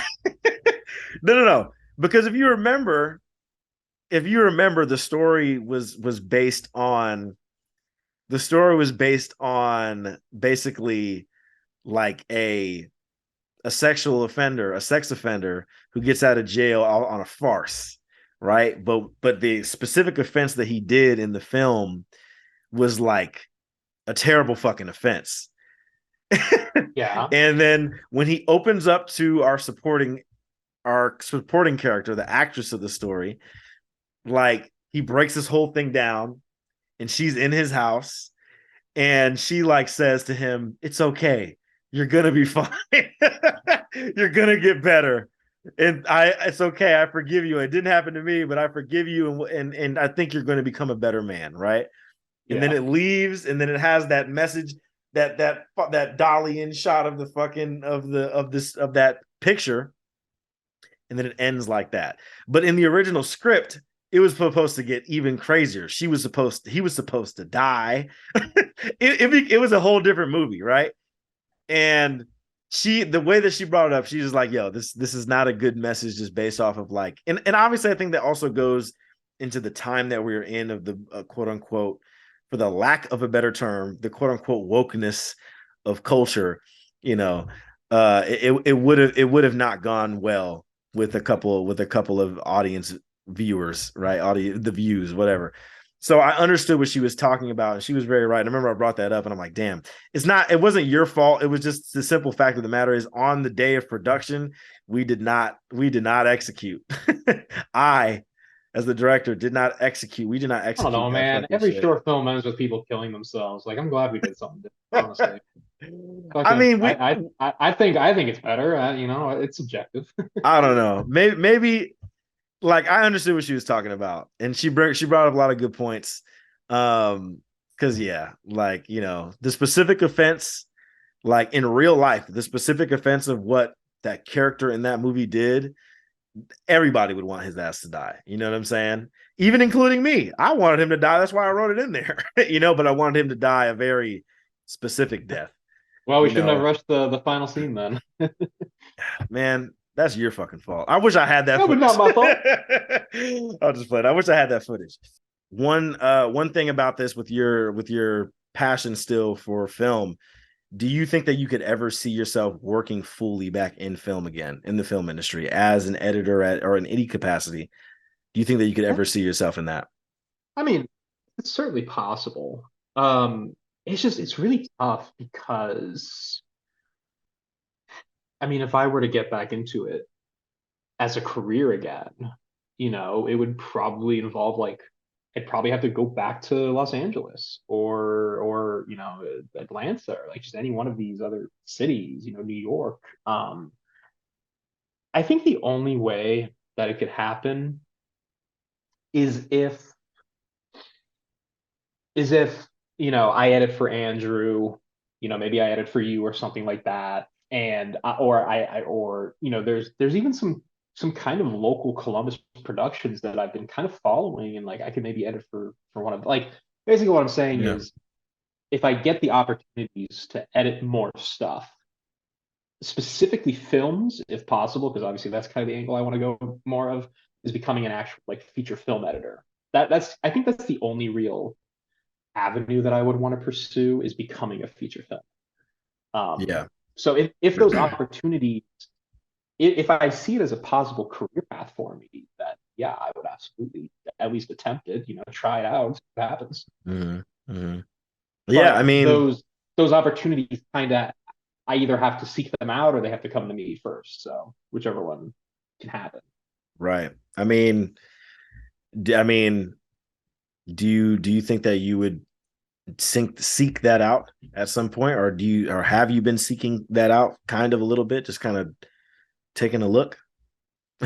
no, because if you remember, the story was based on basically like a sexual offender, a sex offender who gets out of jail on a farce, right? But the specific offense that he did in the film was like a terrible fucking offense. Yeah. And then when he opens up to our supporting character, the actress of the story, like he breaks this whole thing down and she's in his house and she like says to him, "It's okay. You're gonna be fine. You're gonna get better. And it's okay. I forgive you. It didn't happen to me, but I forgive you, and I think you're going to become a better man, right?" And then Yeah. it leaves, and then it has that message, that dolly in shot of the fucking of that picture, and then it ends like that. But in the original script, it was supposed to get even crazier. He was supposed to die. It was a whole different movie, right? And the way that she brought it up, she's just like, yo, this is not a good message just based off of like, and obviously I think that also goes into the time that we're in of the quote unquote, for the lack of a better term, the quote unquote wokeness of culture. You know, it would have not gone well with a couple of audience viewers, right? The views, whatever. So I understood what she was talking about, and she was very right. I remember I brought that up, and I'm like, damn, it wasn't your fault. It was just the simple fact of the matter is, on the day of production, we did not execute. I, as the director, did not execute. We did not I don't execute know, that man. fucking Every shit. short film ends with people killing themselves. Like, I'm glad we did something different, honestly. I Fucking, mean, I think it's better. You know, it's subjective. I don't know. Maybe like I understood what she was talking about, and she brought up a lot of good points. Because yeah, like the specific offense, like in real life, the specific offense of what that character in that movie did, everybody would want his ass to die. You know what I'm saying? Even including me. I wanted him to die. That's why I wrote it in there. But I wanted him to die a very specific death. Well, we You shouldn't have know, rushed the final scene then. man, that's your fucking fault. I wish I had that No, but not footage. my fault. I'll just play it. I wish I had that footage. One thing about this, with your passion still for film, do you think that you could ever see yourself working fully back in film again, in the film industry, as an editor or in any capacity? Do you think that you could ever see yourself in that? I mean, it's certainly possible. Um, it's really tough because I mean, if I were to get back into it as a career again, it would probably involve like I'd probably have to go back to Los Angeles or Atlanta or like just any one of these other cities, New York. I think the only way that it could happen is if I edit for Andrew, maybe I edit for you or something like that, and there's even some kind of local Columbus productions that I've been kind of following, and like I could maybe edit for one of like basically what I'm saying Yeah. is if I get the opportunities to edit more stuff, specifically films, if possible, because obviously that's kind of the angle I want to go more of, is becoming an actual like feature film editor. I think that's the only real avenue that I would want to pursue is becoming a feature film. Yeah. So if those opportunities, if I see it as a possible career path for me, that yeah, I would absolutely at least attempt it, try it out, see what happens. Hmm. Hmm. Yeah, I But mean, those opportunities kind of, I either have to seek them out or they have to come to me first. So whichever one can happen. right. I mean, I mean, do you think that you would seek that out at some point, or have you been seeking that out kind of a little bit, just kind of taking a look?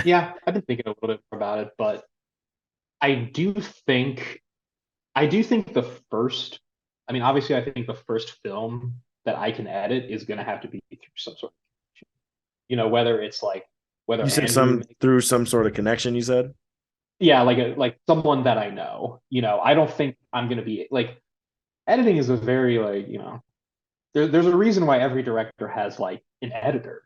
Yeah, I've been thinking a little bit more about it, but I do think I do think the first, I mean, obviously, I think the first film that I can edit is going to have to be through some sort of, whether it's like, You whether said Andrew some makes, through some sort of connection, you said? yeah, like someone that I know, I don't think I'm going to be like, editing is a very, like, there's a reason why every director has like an editor,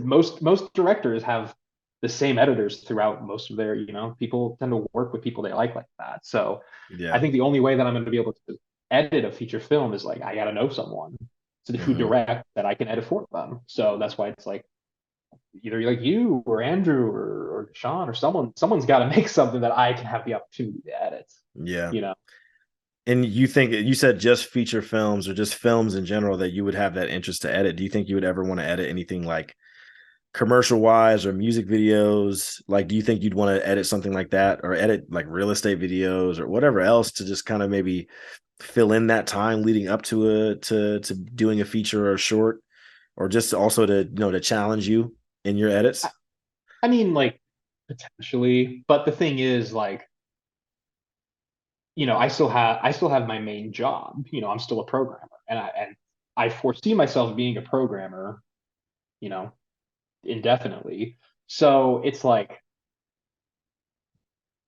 most directors have the same editors throughout most of their, people tend to work with people they like that. So I Yeah. think the only way that I'm going to be able to edit a feature film is like I got to know someone who Hmm. direct that I can edit for them. So that's why it's like either like you or Andrew or Sean or someone's got to make something that I can have the opportunity to edit. Yeah. You know, And you think you said just feature films or just films in general that you would have that interest to edit? Do you think you would ever want to edit anything like commercial wise or music videos? Like, do you think you'd want to edit something like that, or edit like real estate videos or whatever else, to just kind of maybe fill in that time leading up to to doing a feature or a short, or just also to to challenge you in your edits? I, I mean like potentially, but the thing is like I still have my main job. I'm still a programmer, and I foresee myself being a programmer, you know, indefinitely. So it's like,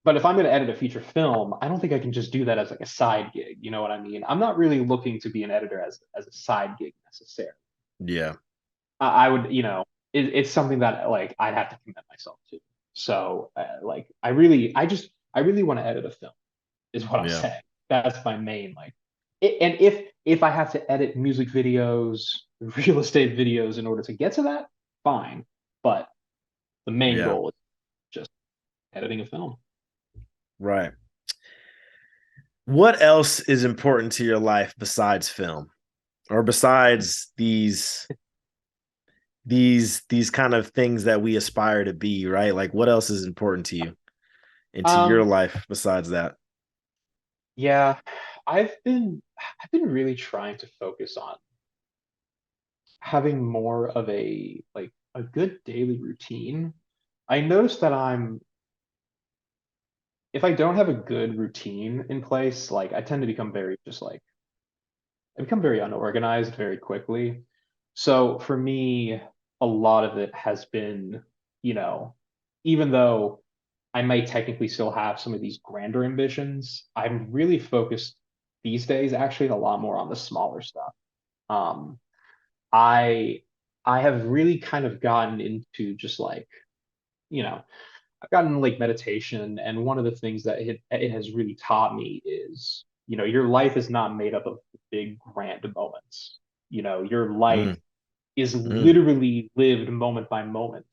but if I'm going to edit a feature film, I don't think I can just do that as like a side gig. You know what I mean? I'm not really looking to be an editor as a side gig necessarily. Yeah. I would, it's something that like I'd have to commit myself to. So like I really want to edit a film is what I'm Yeah. saying. That's my main like. And if I have to edit music videos, real estate videos in order to get to that, fine. But the main Yeah. goal is just editing a film. Right. What else is important to your life besides film, or besides these kind of things that we aspire to be, right? Like, what else is important to you and to your Um, life besides that? yeah, I've been really trying to focus on having more of a like a good daily routine. I noticed that if I don't have a good routine in place, like I tend to become very just like I become very unorganized very quickly. So for me, a lot of it has been, you know, even though I might technically still have some of these grander ambitions, I'm really focused these days actually a lot more on the smaller stuff. Um, I I have really kind of gotten into just like, you know, I've gotten like meditation, and one of the things that it has really taught me is, your life is not made up of big grand moments. Your life Mm, is mm, literally lived moment by moment.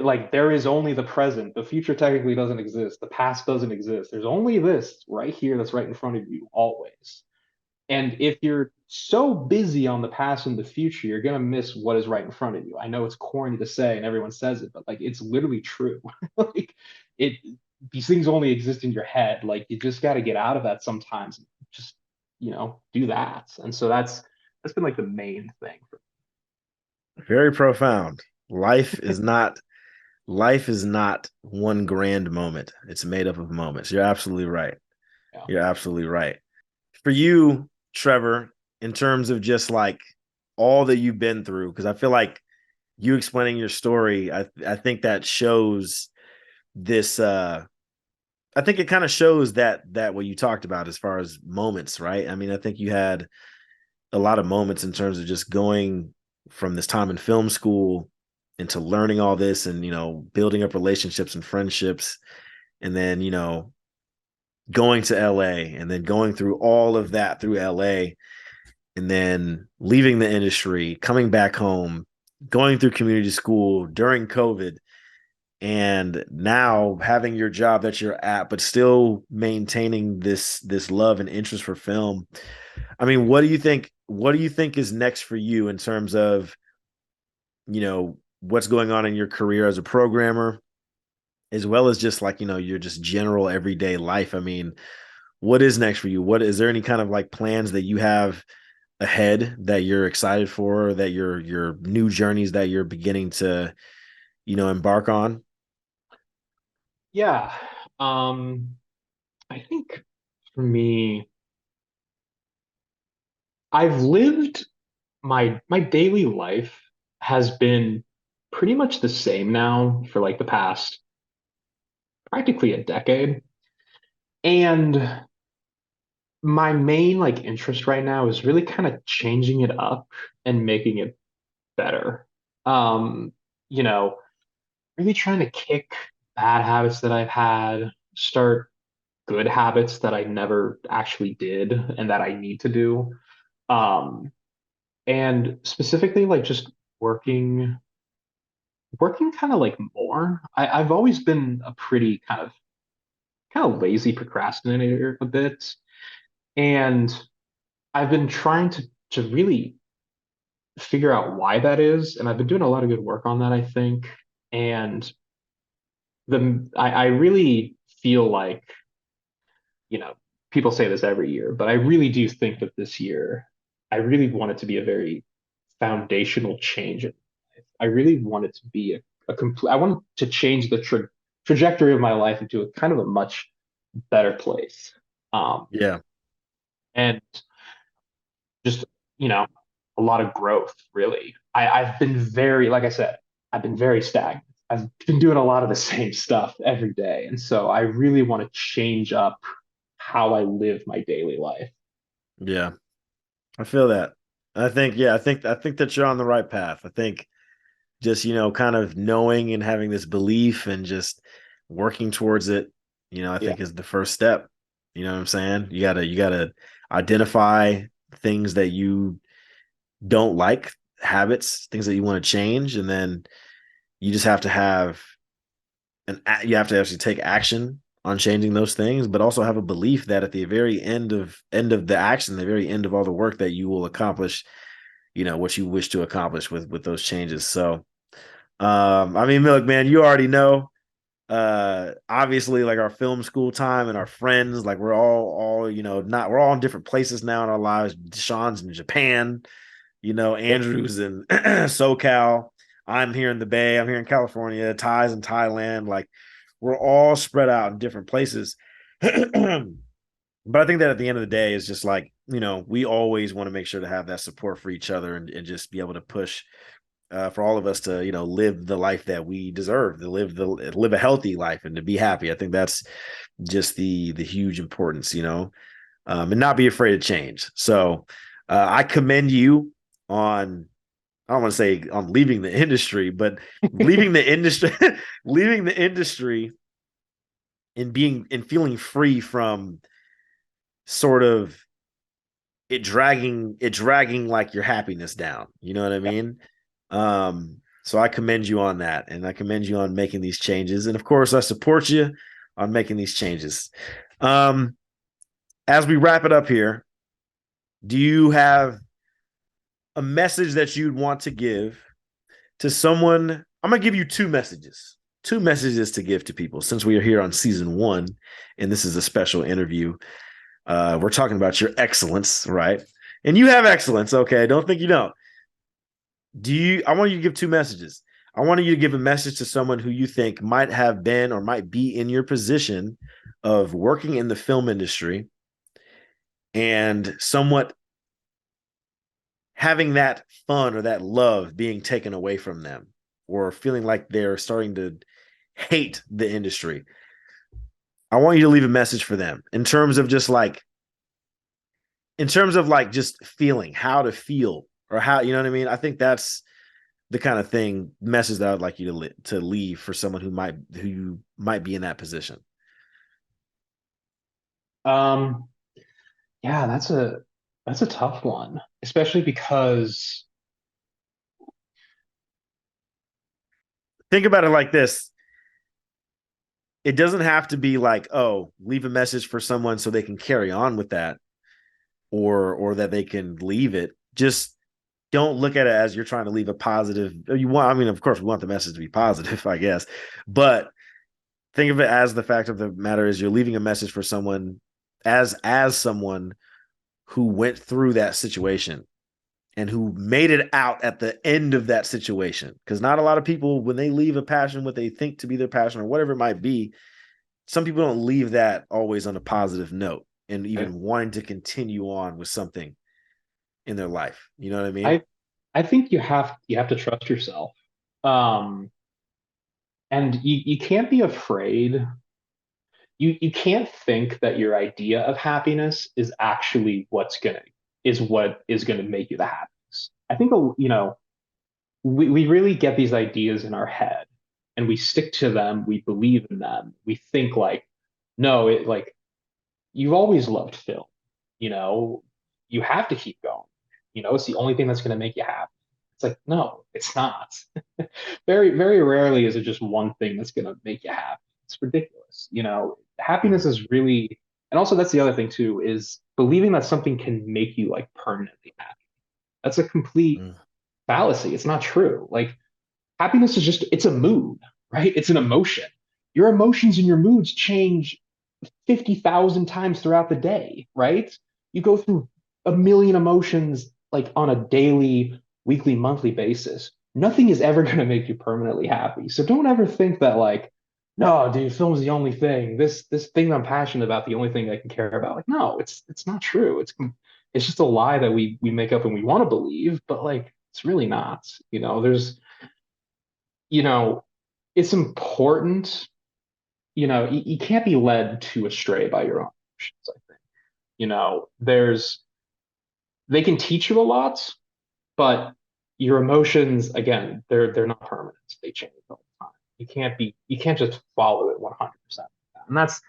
Like there is only the present. The future technically doesn't exist. The past doesn't exist. There's only this right here that's right in front of you always. And if you're so busy on the past and the future, you're gonna miss what is right in front of you. I know it's corny to say and everyone says it, but like it's literally true. Like it these things only exist in your head. Like you just gotta get out of that sometimes. Just, do that. And so that's been like the main thing for very profound. Life is not one grand moment. It's made up of moments. You're absolutely right. me. Yeah. You're absolutely right. For you, Trevor, in terms of just like all that you've been through, because I feel like you explaining your story, I think that shows this I think it kind of shows that what you talked about as far as moments, right? I mean, I think you had a lot of moments in terms of just going from this time in film school into learning all this, and building up relationships and friendships, and then going to LA, and then going through all of that through LA, and then leaving the industry, coming back home, going through community school during COVID, and now having your job that you're at, but still maintaining this love and interest for film. I mean, what do you think is next for you in terms of, what's going on in your career as a programmer, as well as just like, your just general everyday life? I mean, what is next for you? What is there any kind of like plans that you have ahead that you're excited for, that your new journeys that you're beginning to, embark on? Yeah. I think for me, I've lived my daily life has been pretty much the same now for like the past practically a decade. And my main like interest right now is really kind of changing it up and making it better. Um, you know, really trying to kick bad habits that I've had, start good habits that I never actually did and that I need to do. Um, and specifically like just working kind of like more. I've always been a pretty kind of lazy procrastinator a bit. And I've been trying to really figure out why that is. And I've been doing a lot of good work on that, I think. And I really feel like, you know, people say this every year, but I really do think that this year, I really want it to be a very foundational change. I really want it to be a complete, I want to change the trajectory of my life into a kind of a much better place. Um, Yeah. and just, you know, a lot of growth, really. I've been very, like I said, I've been very stagnant. I've been doing a lot of the same stuff every day. And so I really want to change up how I live my daily life. Yeah. I feel that. I think that you're on the right path. I think just, kind of knowing and having this belief and just working towards it, I Yeah. think is the first step. You know what I'm saying? You gotta identify things that you don't like, habits, things that you want to change, and then you just have to have you have to actually take action on changing those things, but also have a belief that at the very end of the action, the very end of all the work, that you will accomplish, what you wish to accomplish with those changes. So, I mean, look, man, you already know. Obviously, like our film school time and our friends, like we're all not we're all in different places now in our lives. Sean's in Japan, Yeah. Andrew's in SoCal. I'm here in the Bay. I'm here in California. Ty's in Thailand. Like we're all spread out in different places. But I think that at the end of the day, is just like, we always want to make sure to have that support for each other, and just be able to push, for all of us to, live the life that we deserve, to live a healthy life and to be happy. I think that's just the huge importance, and not be afraid of change. So, I commend you on, I don't want to say on leaving the industry, but leaving the industry, leaving the industry, and feeling free from sort of it dragging like your happiness down. You know what I Yeah. mean? So I commend you on that, and I commend you on making these changes. And of course, I support you on making these changes. Um, as we wrap it up here, do you have a message that you'd want to give to someone? I'm gonna give you two messages to give to people, since we are here on season one, and this is a special interview. We're talking about your excellence, right? And you have excellence. Okay, don't think you don't. I want you to give two messages. I want you to give a message to someone who you think might have been or might be in your position of working in the film industry, and somewhat having that fun or that love being taken away from them, or feeling like they're starting to hate the industry. I want you to leave a message for them in terms of like just feeling how to feel, or how, you know what I mean? I think that's the kind of message that I'd like you to leave for someone who might be in that position. Um, yeah, that's a tough one, especially because Think about it like this. it doesn't have to be like, oh, leave a message for someone so they can carry on with that, or that they can leave it. Just don't look at it as you're trying to leave a positive. You want, I mean, of course, we want the message to be positive, I guess, but think of it as the fact of the matter is you're leaving a message for someone as someone who went through that situation and who made it out at the end of that situation. Because not a lot of people, when they leave a passion, what they think to be their passion or whatever it might be, some people don't leave that always on a positive note and even wanting to continue on with something in their life. You know what I mean? I I think you have to trust yourself. Um, and you can't be afraid. You can't think that your idea of happiness is actually what is gonna make you the happiest. I think we really get these ideas in our head and we stick to them, we believe in them. We think like, no, it like you've always loved film, you know, you have to keep going. It's the only thing that's gonna make you happy. It's like, no, it's not. Very, very rarely is it just one thing that's going to make you happy. It's ridiculous. Happiness Mm-hmm. is really, and also that's the other thing too, is believing that something can make you like permanently happy. That's a complete Mm. fallacy. It's not true. Like happiness is it's a mood, right? It's an emotion. Your emotions and your moods change 50,000 times throughout the day, right? You go through a million emotions like on a daily, weekly, monthly basis. Nothing is ever going to make you permanently happy. So don't ever think that like, no, dude, film's the only thing. This thing I'm passionate about, the only thing I can care about. Like, no, it's not true. It's just a lie that we make up and we want to believe, but like it's really not. You know, it's important. You can't be led too astray by your own emotions, I think. There's they can teach you a lot, but your emotions, again, they're not permanent. They change all the time. You can't just follow it 100%. And that's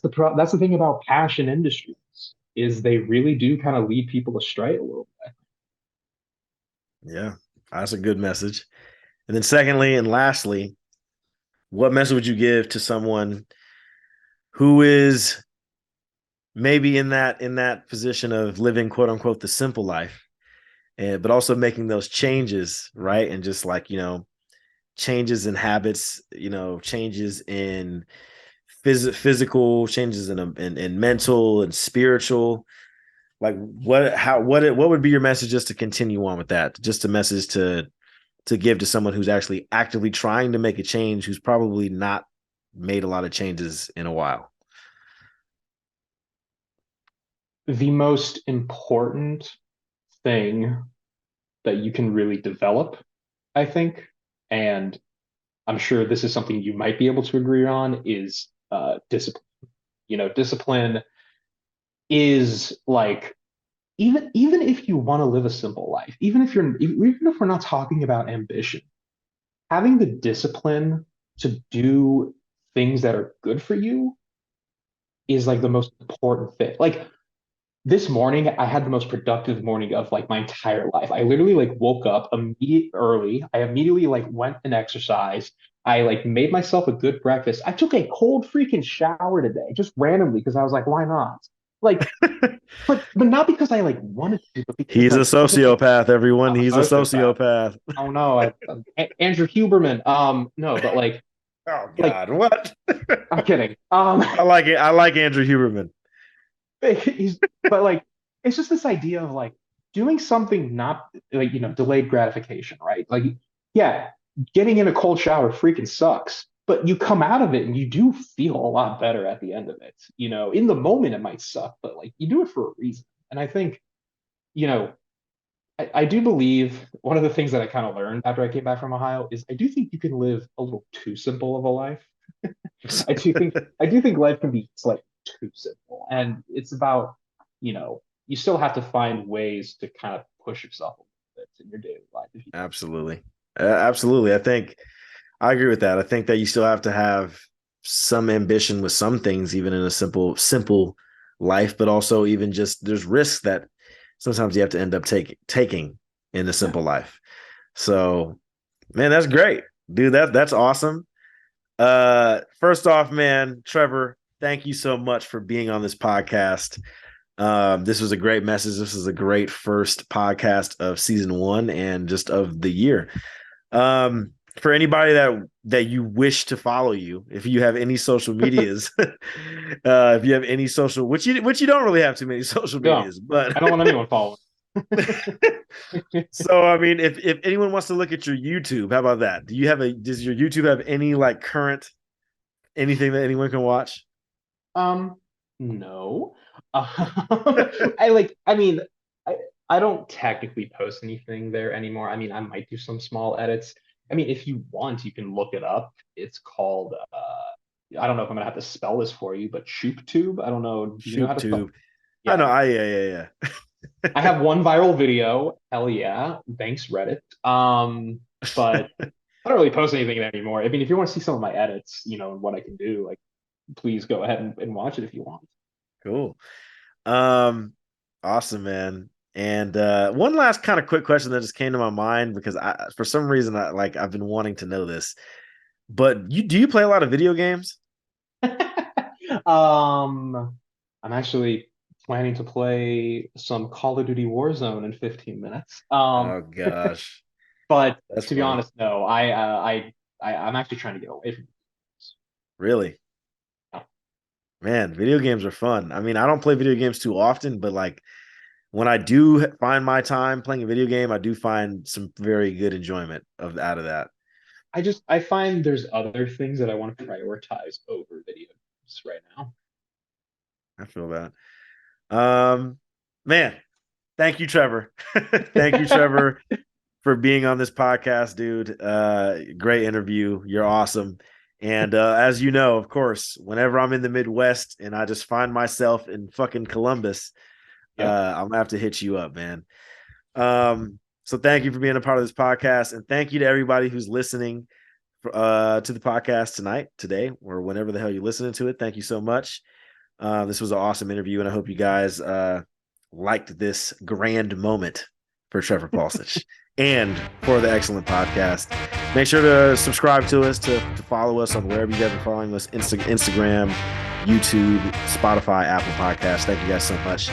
the thing about passion industries is they really do kind of lead people astray a little bit. Yeah, that's a good message. And then, secondly and lastly, what message would you give to someone who is maybe in that position of living quote unquote the simple life, and but also making those changes, right? And just like changes in habits, changes in physical, changes in mental and spiritual. Like what would be your message just to continue on with that? Just a message to give to someone who's actually actively trying to make a change, who's probably not made a lot of changes in a while. The most important thing that you can really develop, I think, and I'm sure this is something you might be able to agree on, is discipline. Discipline is like even if you want to live a simple life, even if we're not talking about ambition, having the discipline to do things that are good for you is like the most important thing. Like this morning, I had the most productive morning of like my entire life. I literally like woke up immediate early. I immediately like went and exercised. I like made myself a good breakfast. I took a cold freaking shower today, just randomly because I was like, why not? Like, but not because I like wanted to, but because He's a like I just sociopath, everyone. I'm a He's a sociopath. sociopath. Oh no, Andrew Huberman. No, but Oh like God, what? I'm kidding. I like it. I like Andrew Huberman. He's but like it's just this idea of like doing something not like delayed gratification, right? Like yeah, getting in a cold shower freaking sucks, but you come out of it and you do feel a lot better at the end of it. In the moment it might suck, but like you do it for a reason. And I think you know I do believe one of the things that I kind of learned after I came back from Ohio is I do think you can live a little too simple of a life. I do think life can be like too simple, and it's about you still have to find ways to kind of push yourself a little bit in your daily life. If you, Absolutely. Absolutely. I think I agree with that. I think that you still have to have some ambition with some things, even in a simple life, but also even just there's risks that sometimes you have to end up taking in a yeah, simple life. So, man, that's great, dude. That's awesome. First off, man, Trevor, thank you so much for being on this podcast. This was a great message. This is a great first podcast of season 1 and just of the year. For anybody that you wish to follow you, if you have any social medias, if you have any social, which you don't really have too many social No, medias, but I don't want anyone following. so I mean, if anyone wants to look at your YouTube, how about that? Does your YouTube have any like current anything that anyone can watch? No. I don't technically post anything there anymore. I mean, I might do some small edits. I mean, if you want, you can look it up. It's called I don't know if I'm gonna have to spell this for you, but ShoopTube. I don't know. Do you know how to spell? ShoopTube. I know. Yeah. Yeah. I have one viral video. Hell yeah. Thanks, Reddit. But I don't really post anything there anymore. I mean, if you want to see some of my edits, and what I can do, like please go ahead and watch it if you want. Cool. Awesome, man. And one last kind of quick question that just came to my mind because for some reason I've been wanting to know this. But do you play a lot of video games? I'm actually planning to play some Call of Duty Warzone in 15 minutes. Oh gosh. But That's to be funny. honest, no. I'm actually trying to get away from this. Really? Yeah. Man, video games are fun. I mean, I don't play video games too often, but like when I do find my time playing a video game, I do find some very good enjoyment out of that. I find there's other things that I want to prioritize over video games right now. I feel that. Man, thank you, Trevor. Thank you, Trevor, for being on this podcast, dude. Great interview. You're awesome. And as you know, of course, whenever I'm in the Midwest and I just find myself in fucking Columbus, Yeah. I'm gonna have to hit you up, man. So thank you for being a part of this podcast, and thank you to everybody who's listening to the podcast today, or whenever the hell you're listening to it. Thank you so much. This was an awesome interview, and I hope you guys liked this grand moment for Trevor Palcich and for the excellent podcast. Make sure to subscribe to us, to follow us on wherever you guys are following us, Instagram, YouTube, Spotify, Apple Podcasts. Thank you guys so much.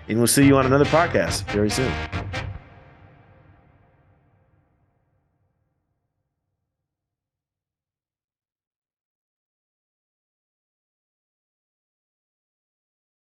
And we'll see you on another podcast very soon.